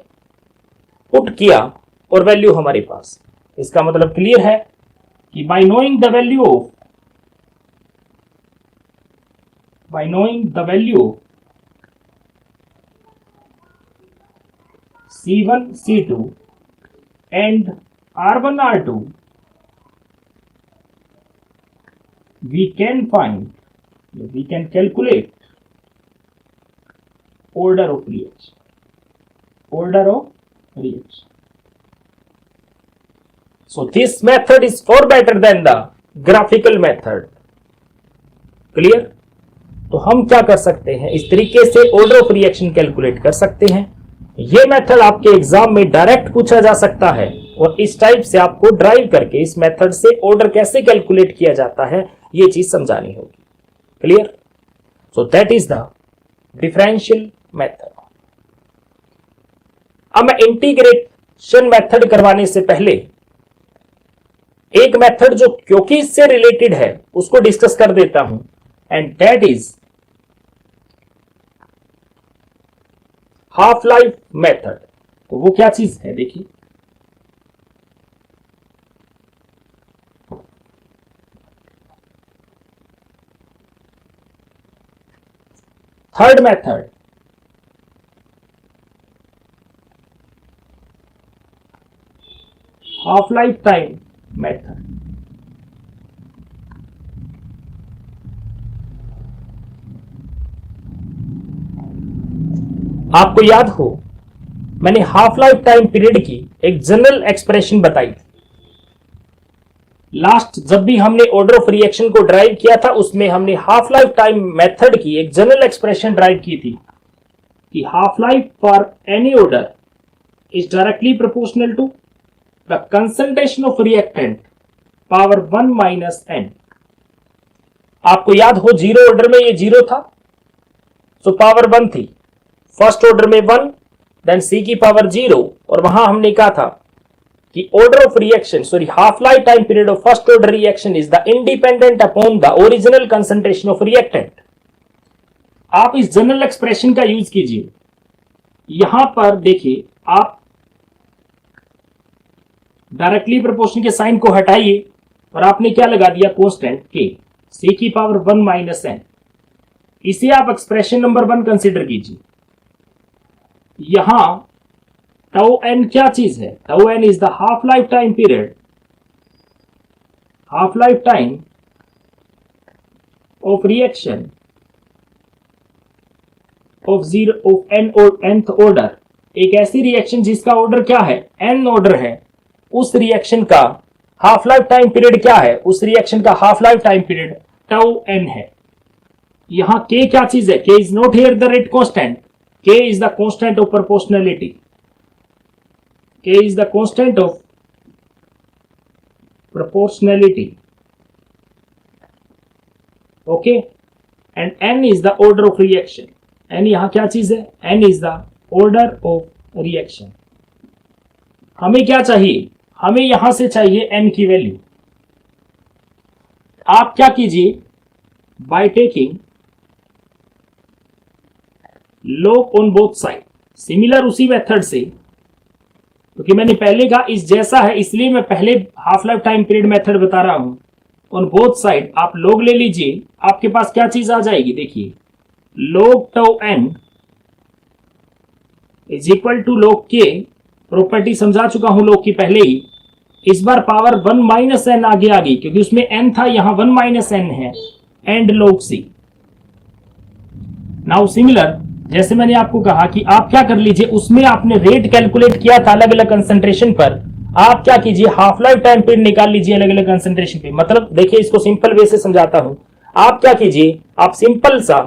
पुट किया और वैल्यू हमारे पास. इसका मतलब क्लियर है कि bye knowing the value C1, C2 and R1, R2, we can calculate order of reaction. So this method is far better than the graphical method. Clear? तो हम क्या कर सकते हैं, इस तरीके से ऑर्डर ऑफ रिएक्शन कैलकुलेट कर सकते हैं. ये मेथड आपके एग्जाम में डायरेक्ट पूछा जा सकता है और इस टाइप से आपको ड्राइव करके इस मेथड से ऑर्डर कैसे कैलकुलेट किया जाता है ये चीज समझानी होगी. Clear? So that is the differential method. अब मैं इंटीग्रेशन मेथड करवाने से पहले एक मेथड जो क्योंकि इससे रिलेटेड है उसको डिस्कस कर देता हूं, and that is half life method. तो वो क्या चीज है देखिए. Third method, half life time method. आपको याद हो मैंने हाफ लाइफ टाइम पीरियड की एक जनरल एक्सप्रेशन बताई थी. लास्ट जब भी हमने ऑर्डर ऑफ रिएक्शन को ड्राइव किया था उसमें हमने हाफ लाइफ टाइम मेथड की एक जनरल एक्सप्रेशन ड्राइव की थी कि half life for any order is directly proportional to the concentration of reactant power 1 minus n. आपको याद हो जीरो ऑर्डर में ये जीरो था, सो पावर 1 थी. फर्स्ट ऑर्डर में 1, देन सी की पावर 0, और वहां हमने कहा था कि order of reaction half life time period of first order reaction is the independent upon the original concentration of reactant. आप इस जनरल एक्सप्रेशन का यूज कीजिए. यहां पर देखिए आप डायरेक्टली प्रोपोर्शनल के साइन को हटाइए और आपने क्या लगा दिया, कांस्टेंट के, सी की पावर 1 माइनस n. इसे आप एक्सप्रेशन नंबर 1 कंसीडर कीजिए. यहां टाउ एन क्या चीज है, tau n is the half life time period, half life time of reaction of nth order. एक ऐसी रिएक्शन जिसका ऑर्डर क्या है, n ऑर्डर है, उस रिएक्शन का हाफ लाइफ टाइम पीरियड क्या है, उस रिएक्शन का half life time period tau n है. यहां k क्या चीज है, k is not here the rate constant, k is the constant of proportionality. K is the constant of proportionality. Okay, and n is the order of reaction. n यहां क्या चीज है, n is the order of reaction. हमें क्या चाहिए, हमें यहां से चाहिए n की वैल्यू. आप क्या कीजिए, by taking log on both side, similar उसी मेथड से, क्योंकि मैंने पहले कहा इस जैसा है इसलिए मैं पहले half life time period method बता रहा हूं. ऑन बोथ साइड आप log ले लीजिए, आपके पास क्या चीज आ जाएगी, देखिए log tau n is equal to log k, property समझा चुका हूं log की पहले ही, इस बार पावर 1 माइनस एन आगे आ गई क्योंकि उसमें n था, यहां 1 माइनस एन है, and log c। Now similar, जैसे मैंने आपको कहा कि आप क्या कर लीजिए, उसमें आपने रेट कैलकुलेट किया था अलग अलग कंसंट्रेशन पर, आप क्या कीजिए हाफ लाइफ टाइम पीरियड निकाल लीजिए अलग अलग कंसंट्रेशन पे। मतलब देखिए इसको सिंपल वे से समझाता हूं, आप क्या कीजिए, आप सिंपल सा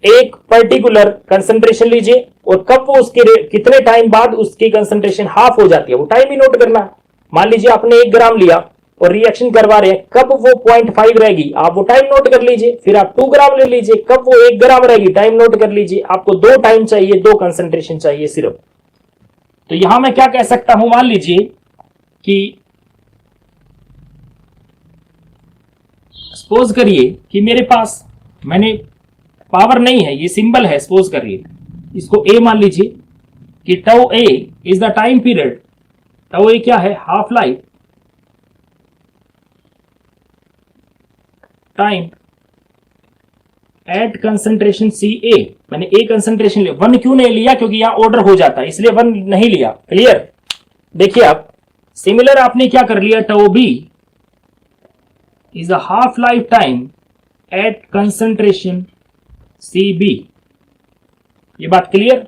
एक पर्टिकुलर कंसंट्रेशन लीजिए और कब वो उसके कितने टाइम बाद उसकी कंसंट्रेशन हाफ हो जाती है वो टाइम ही नोट करना है। मान लीजिए आपने 1 ग्राम लिया और रिएक्शन करवा रहे हैं, कब वो 0.5 रहेगी आप वो टाइम नोट कर लीजिए, फिर आप 2 ग्राम ले लीजिए, कब वो 1 ग्राम रहेगी टाइम नोट कर लीजिए। आपको 2 टाइम चाहिए, 2 कंसंट्रेशन चाहिए सिर्फ। तो यहां मैं क्या कह सकता हूं, मान लीजिए कि सपोज करिए कि मेरे पास, मैंने पावर नहीं है, ये सिंबल है, सपोज करिए इसको ए मान लीजिए कि tau A is the time period, tau A क्या है, half life time at concentration C A. मैंने ए कंसंट्रेशन लिया, 1 क्यों नहीं लिया, क्योंकि यहां ऑर्डर हो जाता है इसलिए 1 नहीं लिया। क्लियर, देखिए आप सिमिलर आपने क्या कर लिया, tau B is a half life time at concentration C B. ये बात क्लियर।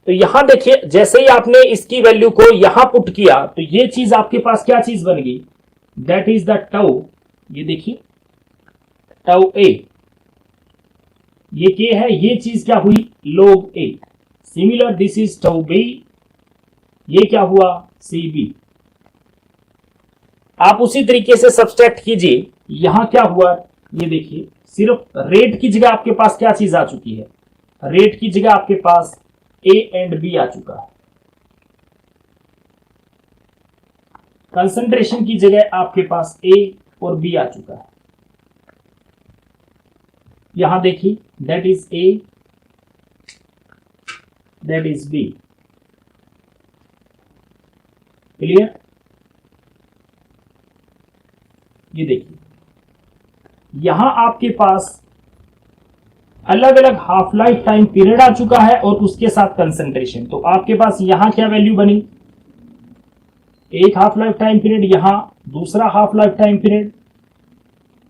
तो यहां देखिए जैसे ही आपने इसकी वैल्यू को यहां पुट किया तो ये चीज आपके पास क्या चीज बन गई, दैट इज द टाउ, ये देखिए टाउ ए, ये के है, ये चीज क्या हुई, log a। Similar this is tau B, ये क्या हुआ, सी बी। आप उसी तरीके से सब्सट्रैक्ट कीजिए, यहां क्या हुआ, ये देखिए सिर्फ रेट की जगह आपके पास क्या चीज आ चुकी है, रेट की जगह आपके पास ए एंड बी आ चुका है, कंसंट्रेशन की जगह आपके पास ए और बी आ चुका है। यहां देखिए that is A, that is B. Clear, ये देखिए यहां आपके पास अलग अलग हाफ लाइफ टाइम पीरियड आ चुका है और उसके साथ कंसंट्रेशन। तो आपके पास यहां क्या वैल्यू बनी, एक हाफ लाइफ टाइम पीरियड, यहां दूसरा हाफ लाइफ टाइम पीरियड,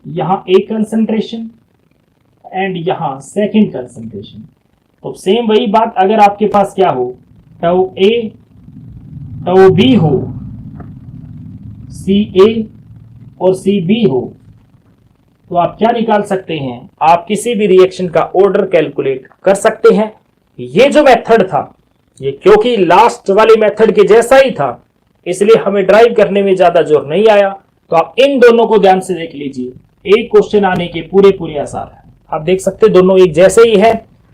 यहां एक कंसंट्रेशन एंड यहां सेकंड कंसंट्रेशन। तो सेम वही बात अगर आपके पास क्या हो, टाउ ए टाउ बी हो, सी ए और सी बी हो, तो आप क्या निकाल सकते हैं, आप किसी भी रिएक्शन का ऑर्डर कैलकुलेट कर सकते हैं। ये जो मेथड था ये क्योंकि लास्ट वाले मेथड के जैसा ही था इसलिए हमें ड्राइव करने में ज्यादा जोर नहीं आया। तो आप इन दोनों को ध्यान से देख लीजिए, एक क्वेश्चन आने के पूरे पूरे आसार है। आप देख सकते दोनों एक जैसे ही है,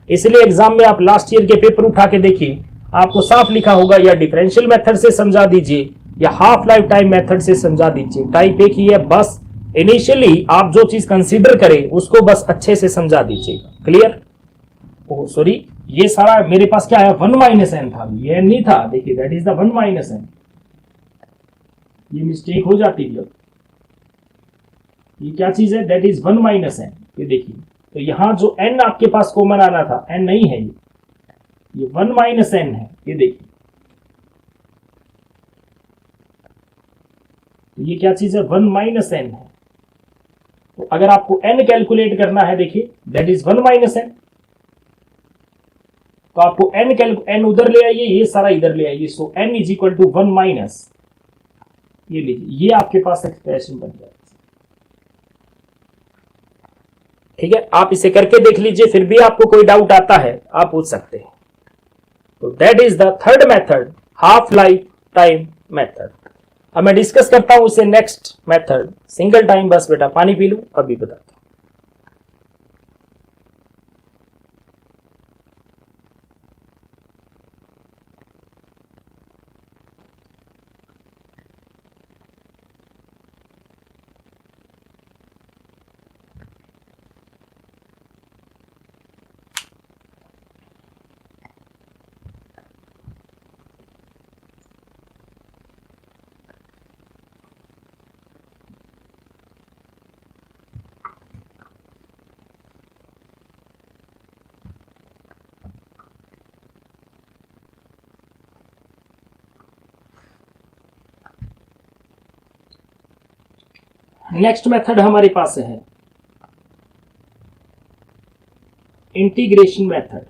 इसलिए एग्जाम में आप लास्ट ईयर के पेपर उठा के देखिए, आपको साफ लिखा होगा या डिफरेंशियल मेथड से समझा दीजिए या हाफ लाइफ टाइम मेथड से समझा दीजिए, टाइप एक ही है। बस इनिशियली आप जो चीज कंसीडर करें उसको बस अच्छे से समझा दीजिएगा। क्लियर, ओ सॉरी, ये सारा मेरे पास क्या है, 1 माइनस एन था, ये नहीं था, देखिए that is the 1 minus n, ये मिस्टेक हो जाती है। ये क्या चीज है, दैट इज 1 माइनस एन। ये देखिए तो यहां जो n आपके पास कॉमन आना था, n नहीं है, ये 1 माइनस एन है। ये देखिए तो ये क्या चीज है, 1 माइनस एन है। तो अगर आपको n कैलकुलेट करना है, देखिए दैट इज 1 माइनस एन, तो आपको n उधर ले आइए, ये सारा इधर ले आइए, so n is equal to 1 minus, ये लीजिए, ये आपके पास एक्सप्रेशन बन जाएगा। ठीक है, आप इसे करके देख लीजिए, फिर भी आपको कोई डाउट आता है आप पूछ सकते हैं। तो that is the third method, half life time method. अब मैं डिस्कस करता हूं उसे नेक्स्ट मेथड, सिंगल टाइम। बस बेटा पानी पी लूं, अभी बताता हूं। नेक्स्ट मेथड हमारे पास है इंटीग्रेशन मेथड।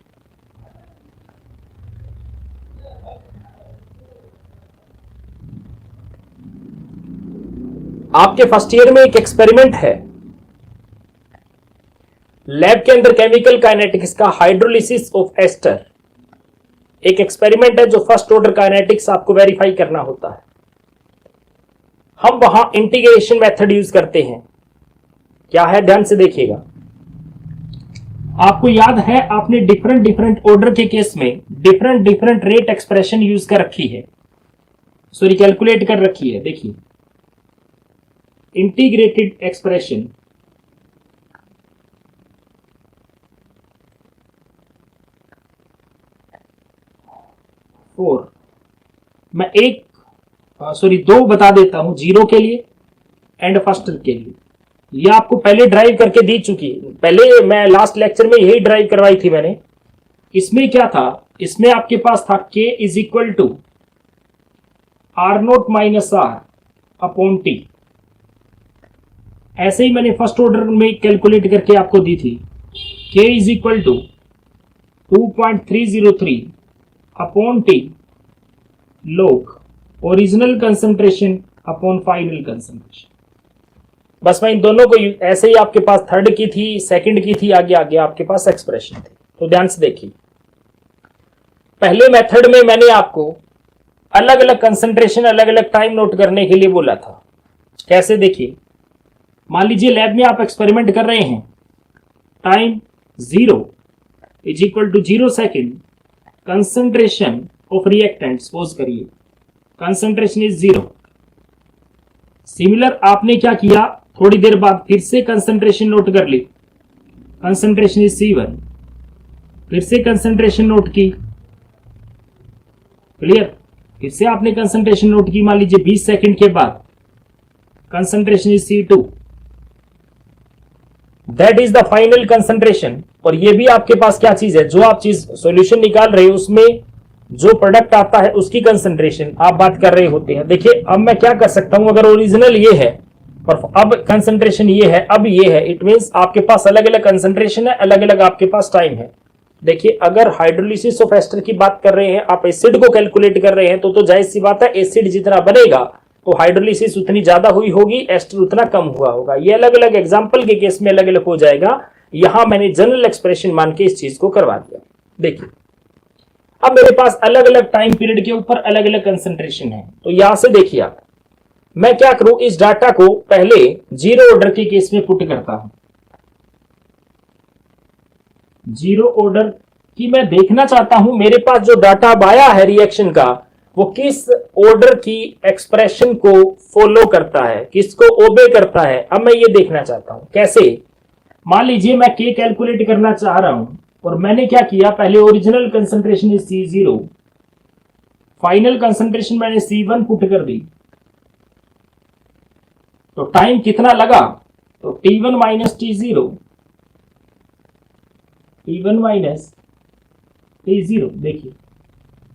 आपके फर्स्ट ईयर में एक एक्सपेरिमेंट है लैब के अंदर, केमिकल काइनेटिक्स का, हाइड्रोलिसिस ऑफ एस्टर। एक एक्सपेरिमेंट है जो फर्स्ट ऑर्डर काइनेटिक्स आपको वेरीफाई करना होता है। हम वहां इंटीग्रेशन मेथड यूज करते हैं। क्या है, ध्यान से देखिएगा। आपको याद है आपने डिफरेंट डिफरेंट ऑर्डर के केस में different different rate expression use कर रखी है, सॉरी कैलकुलेट कर रखी है। देखिए इंटीग्रेटेड एक्सप्रेशन फोर, मैं दो बता देता हूं, जीरो के लिए एंड फर्स्ट के लिए। ये आपको पहले ड्राइव करके दी चुकी है, पहले मैं लास्ट लेक्चर में यही ड्राइव करवाई थी मैंने। इसमें क्या था, इसमें आपके पास था k is equal to R0 minus R upon T। ऐसे ही मैंने फर्स्ट ऑर्डर में कैलकुलेट करके आपको दी थी, k is equal to 2.303 upon T log original concentration upon final concentration. बस मैं इन दोनों को ऐसे ही, आपके पास थर्ड की थी, सेकंड की थी, आगे आगे आपके पास एक्सप्रेशन थी। तो ध्यान से देखिए, पहले मेथड में मैंने आपको अलग अलग कंसंट्रेशन अलग अलग टाइम नोट करने के लिए बोला था। कैसे, देखिए मान लीजिए लैब में आप एक्सपेरिमेंट कर रहे हैं, time 0 is equal to 0 second, concentration of reactant, suppose करिए कंसंट्रेशन इज 0। सिमिलर आपने क्या किया, थोड़ी देर बाद फिर से कंसंट्रेशन नोट कर ली, कंसंट्रेशन इज C1, फिर से कंसंट्रेशन नोट की, क्लियर, फिर से आपने कंसंट्रेशन नोट की, मान लीजिए 20 सेकंड के बाद concentration is C2, that is the final concentration. और ये भी आपके पास क्या चीज है, जो आप चीज सॉल्यूशन निकाल रहे हो उसमें जो प्रोडक्ट आता है उसकी कंसंट्रेशन आप बात कर रहे होते हैं। देखिए अब मैं क्या कर सकता हूं, अगर ओरिजिनल ये है और अब कंसंट्रेशन ये है, अब ये है, इट मींस आपके पास अलग अलग कंसंट्रेशन है, अलग अलग आपके पास टाइम है। देखिए अगर हाइड्रोलिसिस ऑफ एस्टर की बात कर रहे हैं, आप एसिड को कैलकुलेट कर रहे हैं, तो जाहिर सी बात है एसिड जितना बनेगा तो हाइड्रोलिसिस उतनी ज्यादा हुई होगी, एस्टर उतना कम हुआ होगा। ये अलग अलग एग्जाम्पल के केस में अलग अलग हो जाएगा। यहां मैंने जनरल एक्सप्रेशन मान के इस चीज को करवा दिया। देखिए अब मेरे पास अलग अलग टाइम पीरियड के ऊपर अलग अलग कंसंट्रेशन है। तो यहां से देखिए आप, मैं क्या करूं, इस डाटा को पहले जीरो ऑर्डर के केस में पुट करता हूं। जीरो ऑर्डर की मैं देखना चाहता हूं मेरे पास जो डाटा अब आया है रिएक्शन का, वो किस ऑर्डर की एक्सप्रेशन को फॉलो करता है, किसको ओबे करता है। अब मैं ये देखना चाहता हूं कैसे, मान लीजिए मैं K कैलकुलेट करना चाह रहा हूं और मैंने क्या किया, पहले original concentration is C0, final concentration मैंने C1 पुट कर दी। तो टाइम कितना लगा, तो T1 minus T0, T1 minus T0। देखिए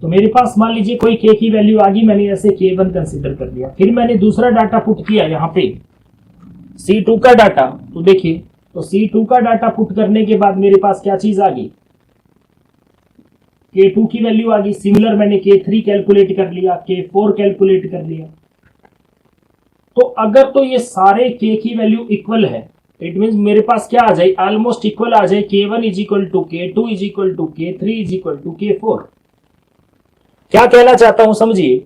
तो मेरे पास मान लीजिए कोई K की वैल्यू आ गई, मैंने ऐसे K1 कंसीडर कर लिया। फिर मैंने दूसरा डाटा पुट किया यहां पे C2 का डाटा। तो देखिए तो C2 का डाटा पुट करने के बाद मेरे पास क्या चीज आ गई, K2 की वैल्यू आ गई। सिमिलर मैंने K3 कैलकुलेट कर लिया, K4 कैलकुलेट कर लिया। तो अगर तो ये सारे K की वैल्यू इक्वल है, इट मींस मेरे पास क्या आ जाए, ऑलमोस्ट इक्वल आ जाए, K1 is equal to K2 is equal to K3 is equal to K4। क्या कहना चाहता हूं समझिए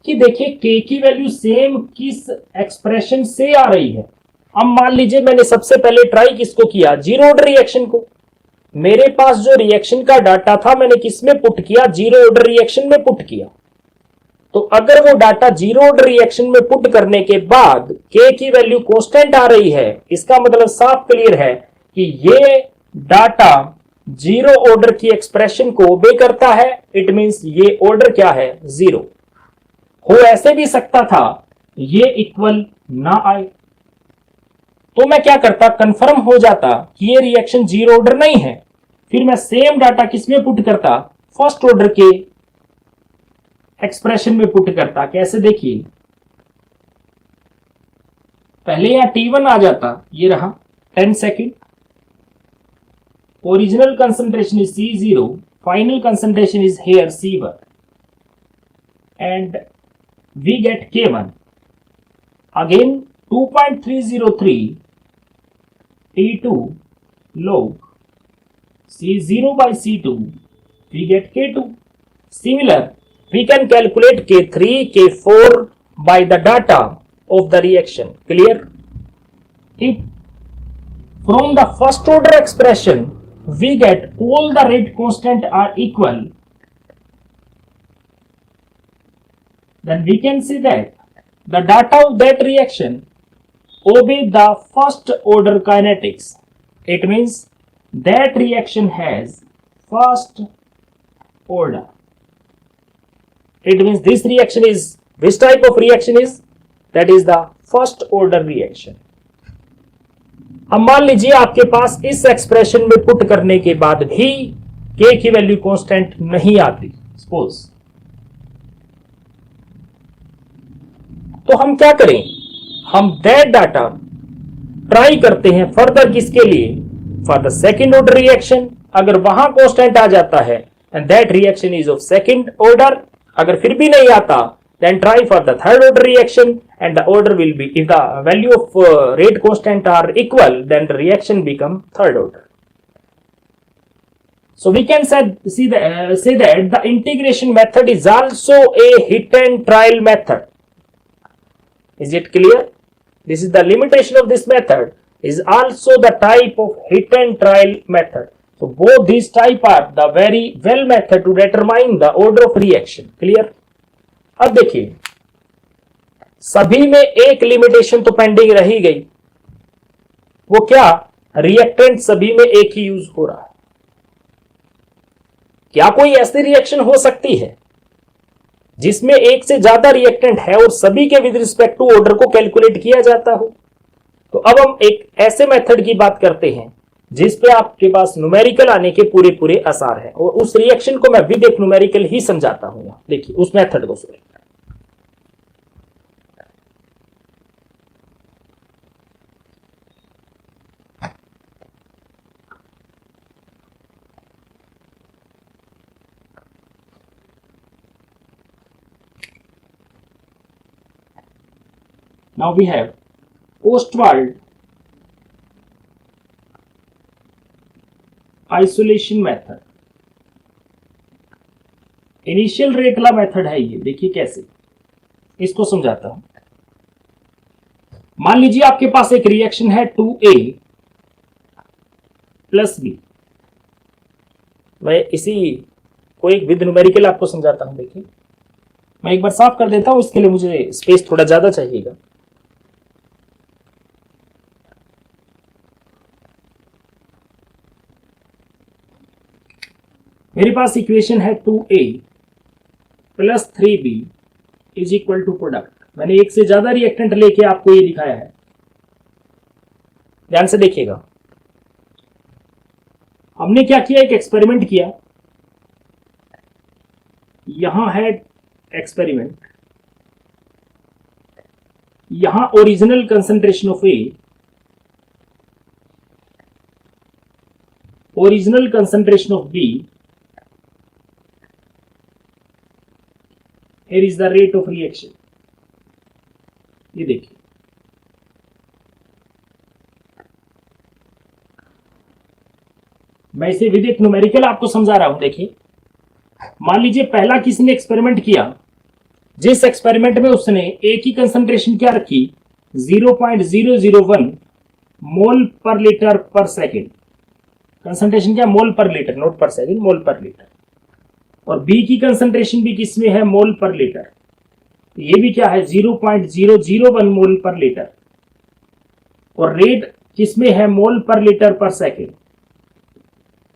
कि देखिए K की वैल्यू सेम किस एक्सप्रेशन से आ रही है। अब मान लीजिए मैंने सबसे पहले ट्राई किसको किया, जीरो ऑर्डर रिएक्शन को। मेरे पास जो रिएक्शन का डाटा था मैंने किस में पुट किया, जीरो ऑर्डर रिएक्शन में पुट किया। तो अगर वो डाटा जीरो ऑर्डर रिएक्शन में पुट करने के बाद K की वैल्यू कांस्टेंट आ रही है, इसका मतलब साफ क्लियर है कि ये डाटा जीरो ऑर्डर की एक्सप्रेशन को ओबे करता है। इट मींस ये ऑर्डर क्या है, जीरो। हो ऐसे भी सकता था ये इक्वल ना आए, तो मैं क्या करता, कंफर्म हो जाता कि ये रिएक्शन जीरो ऑर्डर नहीं है। फिर मैं सेम डाटा किसमें पुट करता, फर्स्ट ऑर्डर के एक्सप्रेशन में पुट करता। कैसे, देखिए पहले यहां T1 आ जाता, ये रहा 10 second, original concentration is C0, final concentration is here C1 and we get K1 again 2.303 T2 log C0 by C2, we get K2. Similar, we can calculate K3, K4 by the data of the reaction. Clear? If from the first order expression we get all the rate constant are equal, then we can say that the data of that reaction obey the first order kinetics. It means that reaction has first order. It means this reaction is, which type of reaction is, that is the first order reaction. अब मान लीजिए आपके पास इस expression में put करने के बाद भी K की वैल्यू कांस्टेंट नहीं आती, सपोज, तो हम क्या करें, हम दैट डाटा ट्राई करते हैं फर्दर, किसके लिए, for the second order reaction. अगर वहां कांस्टेंट आ जाता है and that reaction is of second order, अगर फिर भी नहीं आता then try for the third order reaction and the order will be, if the value of rate constant are equal, then the reaction become third order. So we can say that the integration method is also a hit and trial method. Is it clear? This is the limitation of this method, is also the type of hit and trial method. So both these type are the very well method to determine the order of reaction. Clear? अब देखिए, सभी में एक limitation तो pending रही गई, वो क्या, रिएक्टेंट सभी में एक ही यूज हो रहा है. क्या कोई ऐसी रिएक्शन हो सकती है जिसमें एक से ज्यादा रिएक्टेंट है और सभी के विद रिस्पेक्ट टू ऑर्डर को कैलकुलेट किया जाता हो? तो अब हम एक ऐसे मेथड की बात करते हैं जिसपे आपके पास न्यूमेरिकल आने के पूरे पूरे आसार हैं, और उस रिएक्शन को मैं विद एक न्यूमेरिकल ही समझाता हूं. देखिए उस मेथड को सुनिए. Now we have Ostwald isolation method. Initial rate वाला मेथड है ये. देखिए कैसे, इसको समझाता हूं. मान लीजिए आपके पास एक रिएक्शन है 2A प्लस B. मैं इसी को एक विद न्यूमेरिकल आपको समझाता हूं. देखिए मैं एक बार साफ कर देता हूं, इसके लिए मुझे स्पेस थोड़ा ज्यादा चाहिएगा. मेरे पास इक्वेशन है 2A plus 3B is equal to product. मैंने एक से ज्यादा रिएक्टेंट लेके आपको ये दिखाया है, ध्यान से देखिएगा. हमने क्या किया, एक एक्सपेरिमेंट किया. यहां है एक्सपेरिमेंट, यहां original concentration of A, original concentration of B, here is the rate of reaction. ये देखिए, मैं इसे विद एक न्यूमेरिकल आपको समझा रहा हूं. देखिए मान लीजिए पहला किसी ने एक्सपेरिमेंट किया, जिस एक्सपेरिमेंट में उसने A की कंसंट्रेशन क्या रखी, 0.001 मोल पर लीटर पर सेकेंड. कंसंट्रेशन क्या, मोल पर लीटर, नोट पर सेकेंड, मोल पर लीटर. और B की कंसंट्रेशन भी किसमें है, मोल पर लीटर. ये भी क्या है, 0.001 मोल पर लीटर. और रेट किसमें है, मोल पर लीटर पर सेकेंड.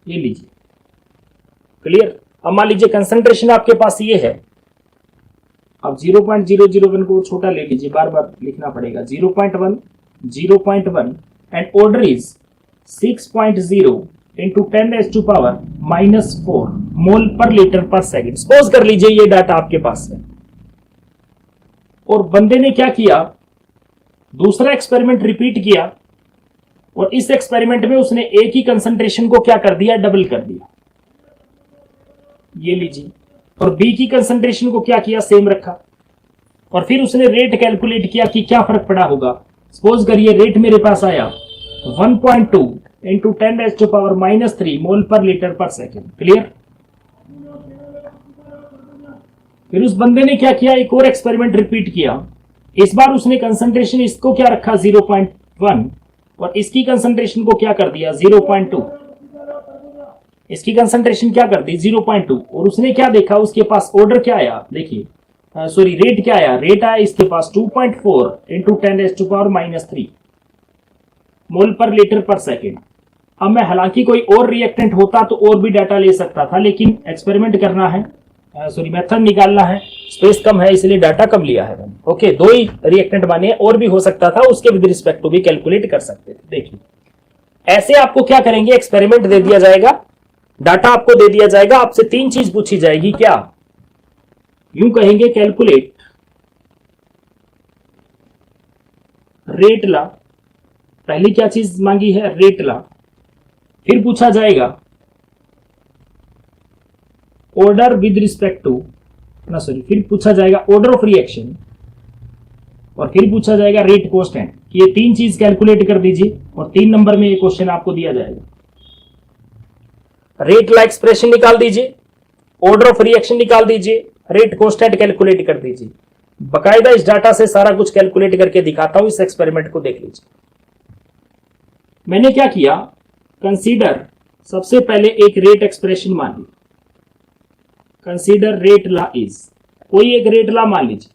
ये लीजिए, क्लियर. अब मान लीजिए कंसंट्रेशन आपके पास ये है. अब 0.001 को छोटा ले लीजिए, बार बार लिखना पड़ेगा. 0.1 0.1 एंड ऑर्डर इज 6.0 इंटू 10⁻⁻⁴ मोल पर लीटर पर सेकेंड. सपोज कर लीजिए ये डाटा आपके पास है, और बंदे ने क्या किया, दूसरा एक्सपेरिमेंट रिपीट किया और इस एक्सपेरिमेंट में उसने ए की कंसंट्रेशन को क्या कर दिया, डबल कर दिया, ये लीजिए, और बी की कंसंट्रेशन को क्या किया, सेम रखा, और फिर उसने रेट कैलकुलेट किया कि क्या फर्क पड़ा होगा। सपोज करिए रेट मेरे पास आया 1.2 इंटू 10⁻³ मोल पर लीटर पर सेकेंड। क्लियर। फिर उस बंदे ने क्या किया, एक और एक्सपेरिमेंट रिपीट किया। इस बार उसने कंसंट्रेशन इसको क्या रखा 0.1 और इसकी कंसंट्रेशन को क्या कर दिया 0.2, इसकी कंसंट्रेशन क्या कर दी 0.2, और उसने क्या देखा, उसके पास ऑर्डर क्या आया, देखिए सॉरी रेट क्या आया, रेट आया इसके पास 2.4 इंटू 10⁻³ मोल पर लीटर पर सेकेंड। अब मैं हालांकि कोई और रिएक्टेंट होता तो और भी डाटा ले सकता था, लेकिन एक्सपेरिमेंट करना है, सॉरी मेथड निकालना है, स्पेस कम है इसलिए डाटा कम लिया है मैंने। ओके, 2 ही रिएक्टेंट माने, और भी हो सकता था, उसके विद रिस्पेक्ट टू भी कैलकुलेट कर सकते थे। देखिए ऐसे आपको क्या करेंगे, एक्सपेरिमेंट दे दिया जाएगा, डाटा आपको दे दिया जाएगा, आपसे 3 चीज पूछी जाएगी, क्या, यूं कहेंगे कैलकुलेट रेट ला, पहली क्या चीज मांगी है, रेट ला, फिर पूछा जाएगा ऑर्डर विद रिस्पेक्ट टू फिर पूछा जाएगा ऑर्डर ऑफ रिएक्शन, और फिर पूछा जाएगा रेट कांस्टेंट। ये 3 चीज कैलकुलेट कर दीजिए और 3 नंबर में ये क्वेश्चन आपको दिया जाएगा। रेट ला एक्सप्रेशन निकाल दीजिए, ऑर्डर ऑफ रिएक्शन निकाल दीजिए, रेट कांस्टेंट कैलकुलेट कर दीजिए। बकायदा इस डाटा से सारा कुछ कैलकुलेट करके दिखाता हूं, इस एक्सपेरिमेंट को देख लीजिए। मैंने क्या किया, कंसीडर सबसे पहले एक रेट एक्सप्रेशन मान ली, कंसीडर रेट ला इज, कोई एक रेट ला मान लीजिए।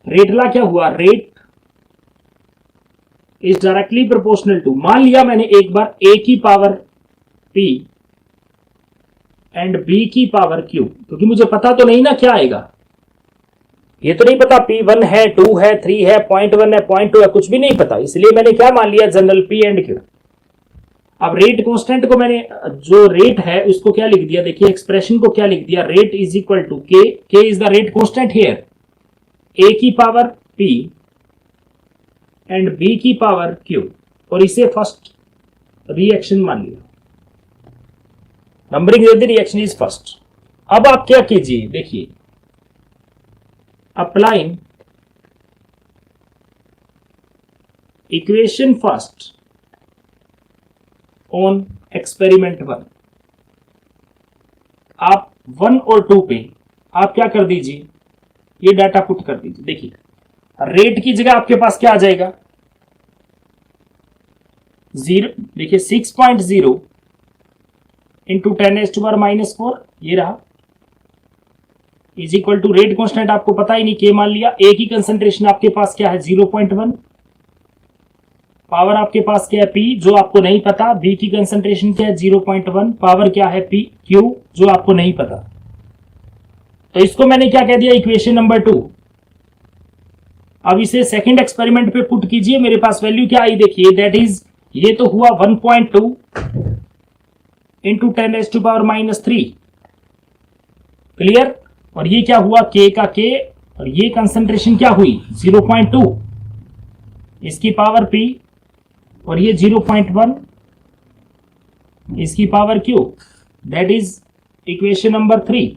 रेट ला क्या हुआ, rate is directly proportional to, मान लिया मैंने एक बार ए की पावर पी एंड बी की पावर क्यू, क्योंकि मुझे पता तो नहीं ना क्या आएगा, ये तो नहीं पता P1 है, 2 है, 3 है, 0.1 है, 0.2 है, कुछ भी नहीं पता, इसलिए मैंने क्या मान लिया, जनरल P एंड Q। अब रेट कांस्टेंट को मैंने, जो रेट है उसको क्या लिख दिया, देखिए एक्सप्रेशन को क्या लिख दिया, rate is equal to K is the rate constant here, A की पावर P एंड बी की पावर Q, और इसे फर्स्ट रिएक्शन मान लिया, नंबरिंग दे दी, रिएक्शन इज फर्स्ट। अब आप क्या कीजिए, देखिए applying equation first on experiment 1, आप 1 और 2 पे आप क्या कर दीजिए, ये डाटा पुट कर दीजिए। देखिए रेट की जगह आपके पास क्या आ जाएगा, 0, देखिए 6.0 इंटू 10⁻⁻⁴, ये रहा, is equal to rate constant आपको पता ही नहीं, के मान लिया, ए की कंसंट्रेशन आपके पास क्या है 0.1, पावर आपके पास क्या है पी, जो आपको नहीं पता, बी की कंसंट्रेशन क्या है 0.1, पावर क्या है पी क्यू, जो आपको नहीं पता। तो इसको मैंने क्या कह दिया, इक्वेशन नंबर 2। अब इसे सेकंड एक्सपेरिमेंट पे पुट कीजिए, मेरे पास वैल्यू क्या आई, देखिए दैट इज, ये तो हुआ 1.2 इंटू 10⁻⁻3, क्लियर, और ये क्या हुआ के का के, और ये कंसंट्रेशन क्या हुई 0.2, इसकी पावर पी, और ये 0.1 इसकी power Q, that is equation number 3।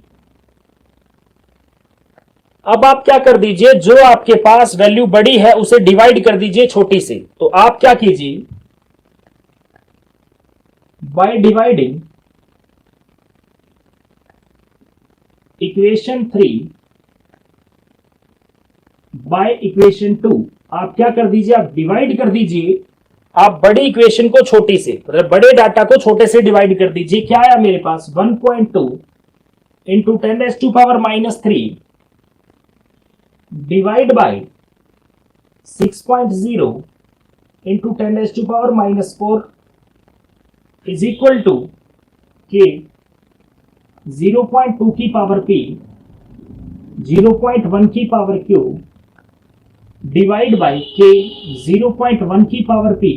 अब आप क्या कर दीजिए, जो आपके पास वैल्यू बड़ी है उसे डिवाइड कर दीजिए छोटी से। तो आप क्या कीजिए, by dividing equation 3 by equation 2, आप क्या कर दीजिए, आप डिवाइड कर दीजिए, आप बड़ी इक्वेशन को छोटी से, मतलब बड़े डाटा को छोटे से डिवाइड कर दीजिए। क्या आया मेरे पास 1.2 into 10⁻⁻3 divide by 6.0 into 10⁻⁻4 is equal to k 0.2 की पावर पी, 0.1 की पावर क्यू, डिवाइड बाय के 0.1 की पावर पी,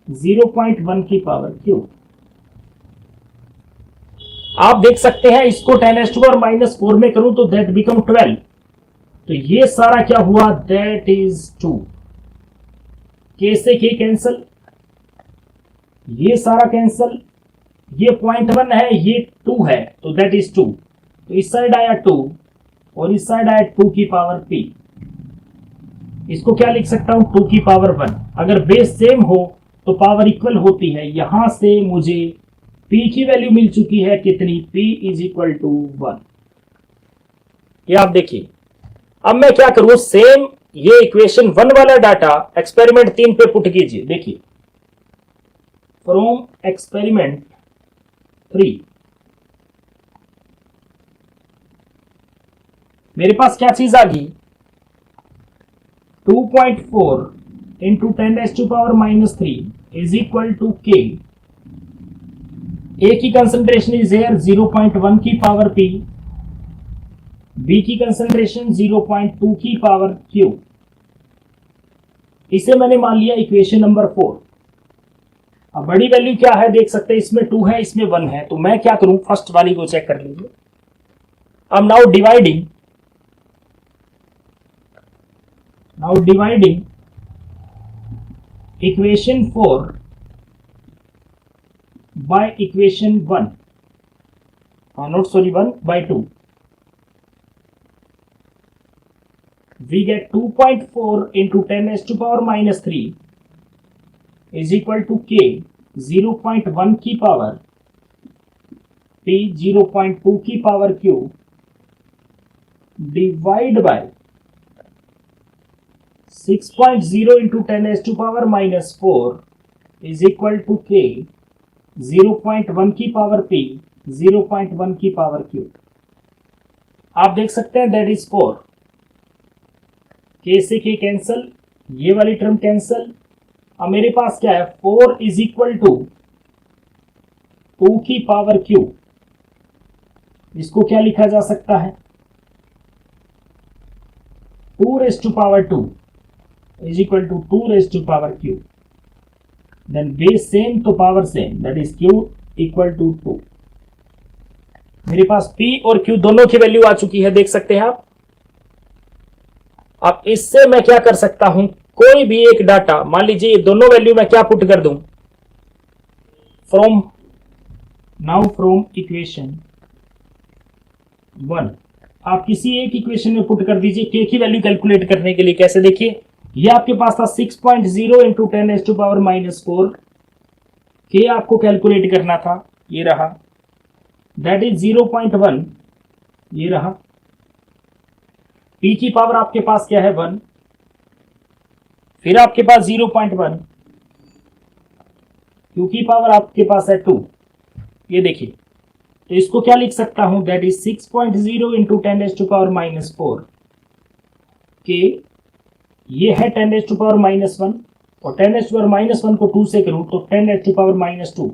0.1 की पावर क्यू। आप देख सकते हैं, इसको 10⁻⁻4 में करूं तो दैट बिकम 12, तो ये सारा क्या हुआ, दैट इज 2। के से के कैंसल, ये सारा कैंसल, ये 0.1 है, ये 2 है, तो दैट इज 2। तो इस साइड आया 2 और इस साइड आया 2 की पावर p। इसको क्या लिख सकता हूं, 2 की पावर 1। अगर बेस सेम हो तो पावर इक्वल होती है। यहां से मुझे p की वैल्यू मिल चुकी है कितनी, p इज इक्वल टू 1। ये आप देखिए। अब मैं क्या करूं, सेम ये इक्वेशन 1 वाला डाटा एक्सपेरिमेंट 3 पे पुट कीजिए। देखिए, फ्रॉम एक्सपेरिमेंट 3 मेरे पास क्या चीज आ गई, 2.4 into 10⁻³ is equal to k। A की कंसंट्रेशन इज हेयर 0.1 की पावर p, बी की कंसंट्रेशन 0.2 की पावर q। इसे मैंने मान लिया इक्वेशन नंबर 4। अब बड़ी वैल्यू क्या है देख सकते हैं, इसमें 2 है, इसमें 1 है। तो मैं क्या करूं, फर्स्ट वाली को चेक कर लीजिए। अब now dividing equation 4 by equation 1, not sorry 1 by 2, we get 2.4 into 10⁻³ is equal to k 0.1 की पावर p 0.2 की power q divide by 6.0 into 10⁻⁴ is equal to k 0.1 की पावर p 0.1 की पावर q। आप देख सकते हैं दैट इज 4। k से k cancel, ये वाली टर्म कैंसल। अब मेरे पास क्या है, 4 इज इक्वल टू 2 की पावर q। इसको क्या लिखा जा सकता है, 2⁻² is equal to 2⁻² q। Then base same तो power same, that is q equal to 2। मेरे पास p और q दोनों की वैल्यू आ चुकी है, देख सकते हैं आप। अब इससे मैं क्या कर सकता हूं, कोई भी एक डाटा, मान लीजिए ये दोनों वैल्यू मैं क्या पुट कर दूं, फ्रॉम इक्वेशन 1 आप किसी एक इक्वेशन में पुट कर दीजिए k की वैल्यू कैलकुलेट करने के लिए। कैसे, देखिए, ये आपके पास था 6.0 इंटू 10⁻⁴ के आपको कैलकुलेट करना था, ये रहा, दैट इज 0.1, ये रहा। p की पावर आपके पास क्या है, 1, फिर आपके पास 0.1, q की पावर आपके पास है 2। ये देखिए, तो इसको क्या लिख सकता हूं, दैट इज 6.0 इंटू 10⁻⁴ के, ये है 10⁻⁻1 और 10⁻⁻1 को 2 से करूं तो 10⁻⁻2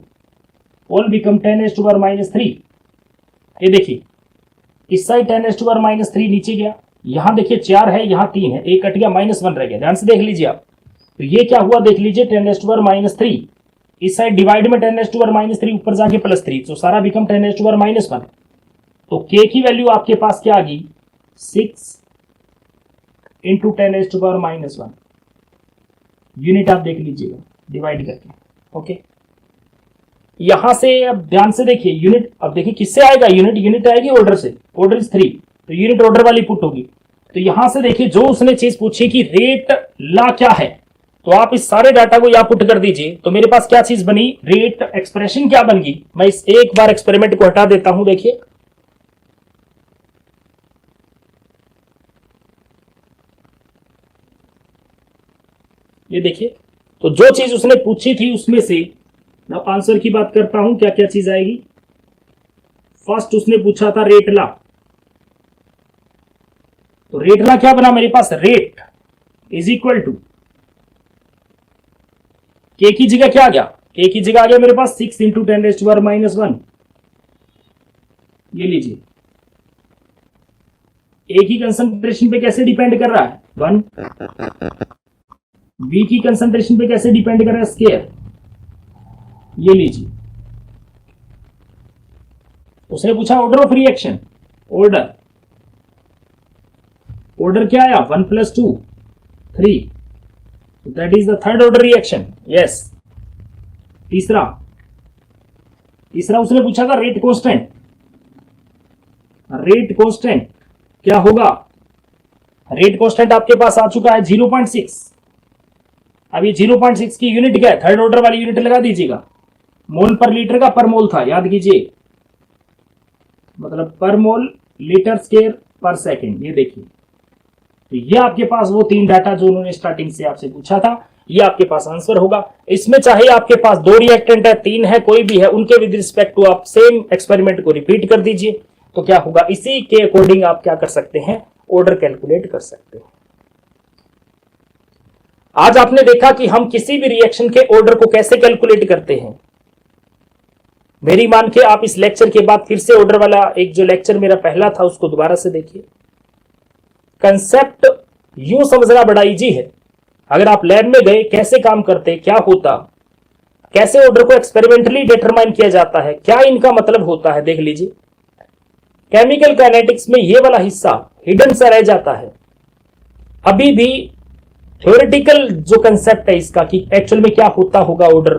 ऑल बिकम 10⁻⁻3। ये देखिए, इस साइड 10⁻⁻3 नीचे गया, यहां देखिए 4 है, यहां 3 है, एक कट गया, -1 रह गया। ध्यान से देख लीजिए आप। तो ये क्या हुआ देख लीजिए, 10⁻⁻3, इस साइड डिवाइड में 10⁻⁻3 ऊपर जाके +3, तो सारा बिकम 10⁻⁻1। तो k की वैल्यू आपके पास क्या आ गई, 6 इंटू 10⁻⁻1 यूनिट। आप देख लीजिएगा डिवाइड करके, ओके। यहां से अब ध्यान से देखिए, यूनिट अब देखिए किससे आएगा, यूनिट आएगी ऑर्डर से, ऑर्डर इज 3, तो यूनिट ऑर्डर वाली पुट होगी। तो यहां से देखिए, जो उसने चीज पूछी कि रेट ला क्या है, तो आप इस सारे डाटा को यहां पुट कर दीजिए। तो मेरे पास क्या चीज बनी, रेट एक्सप्रेशन क्या बन गई। मैं इस एक बार एक्सपेरिमेंट को हटा देता हूं, देखिए, ये देखिए, तो जो चीज उसने पूछी थी उसमें से मैं आंसर की बात करता हूं, क्या क्या चीज आएगी। फर्स्ट उसने पूछा था रेट ला, तो रेट ला क्या बना मेरे पास, रेट इज इक्वल टू के की जगह क्या आ गया, के की जगह आ गया मेरे पास 6 इंटू 10⁻⁻1। ये लीजिए, ए की कंसंट्रेशन पे कैसे डिपेंड कर रहा है, 1, बी की कंसंट्रेशन पे कैसे डिपेंड कर रहा है, स्केयर। ये लीजिए, उसने पूछा order of reaction, order order क्या आया 1 + 2 3, that is the third order reaction. Yes. तीसरा उसने पूछा था रेट कांस्टेंट। रेट कांस्टेंट क्या होगा? रेट कांस्टेंट आपके पास आ चुका है 0.6। अब ये 0.6 की यूनिट क्या है? थर्ड ऑर्डर वाली यूनिट लगा दीजिएगा। मोल पर लीटर का पर मोल था, याद कीजिए, मतलब पर मोल लीटर स्क्वायर पर सेकंड। ये देखिए, तो ये आपके पास वो 3 डाटा जो उन्होंने स्टार्टिंग से आपसे पूछा था, ये आपके पास आंसर होगा। इसमें चाहे आपके पास 2 रिएक्टेंट है, 3 है, कोई भी है, उनके विद रिस्पेक्ट टू आप सेम एक्सपेरिमेंट को रिपीट कर दीजिए। तो क्या होगा, इसी के अकॉर्डिंग आप क्या कर सकते हैं, ऑर्डर कैलकुलेट कर सकते हैं। आज आपने देखा कि हम किसी भी रिएक्शन के ऑर्डर को कैसे कैलकुलेट करते हैं। मेरी मान के आप इस लेक्चर के बाद फिर से ऑर्डर वाला एक जो लेक्चर मेरा पहला था उसको दोबारा से देखिए। कंसेप्ट यूं समझना बड़ा इजी है। अगर आप लैब में गए, कैसे काम करते, क्या होता, कैसे ऑर्डर को एक्सपेरिमेंटली डिटरमाइन किया जाता है, क्या इनका मतलब होता है, देख लीजिए। केमिकल काइनेटिक्स में ये वाला हिस्सा हिडन सा रह जाता है। अभी भी थ्योरेटिकल जो कंसेप्ट है इसका कि एक्चुअल में क्या होता होगा ऑर्डर,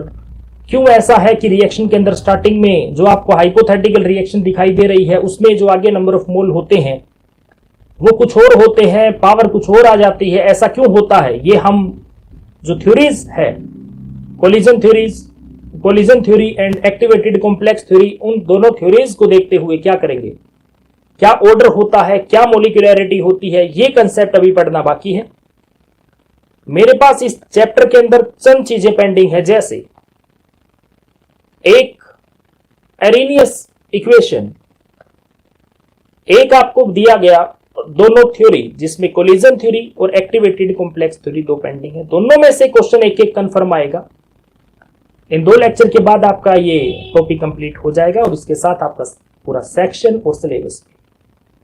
क्यों ऐसा है कि रिएक्शन के अंदर स्टार्टिंग में जो आपको हाइपोथेटिकल रिएक्शन दिखाई दे रही है उसमें जो आगे नंबर ऑफ मोल होते हैं वो कुछ और होते हैं, पावर कुछ और आ जाती है, ऐसा क्यों होता है। ये हम जो थ्योरीज है, collision theory and activated complex theory, उन दोनों थ्योरीज को देखते हुए क्या करेंगे, क्या ऑर्डर होता है, क्या मोलिकुलरिटी होती है, ये कंसेप्ट अभी पढ़ना बाकी है। मेरे पास इस चैप्टर के अंदर चंद चीजें पेंडिंग है, जैसे एक एरेनियस इक्वेशन, एक आपको दिया गया दोनों थ्योरी जिसमें कोलिजन थ्योरी और एक्टिवेटेड कॉम्प्लेक्स थ्योरी, 2 पेंडिंग है। दोनों में से क्वेश्चन एक एक कंफर्म आएगा। इन 2 लेक्चर के बाद आपका ये टॉपिक कंप्लीट हो जाएगा और इसके साथ आपका पूरा सेक्शन और सिलेबस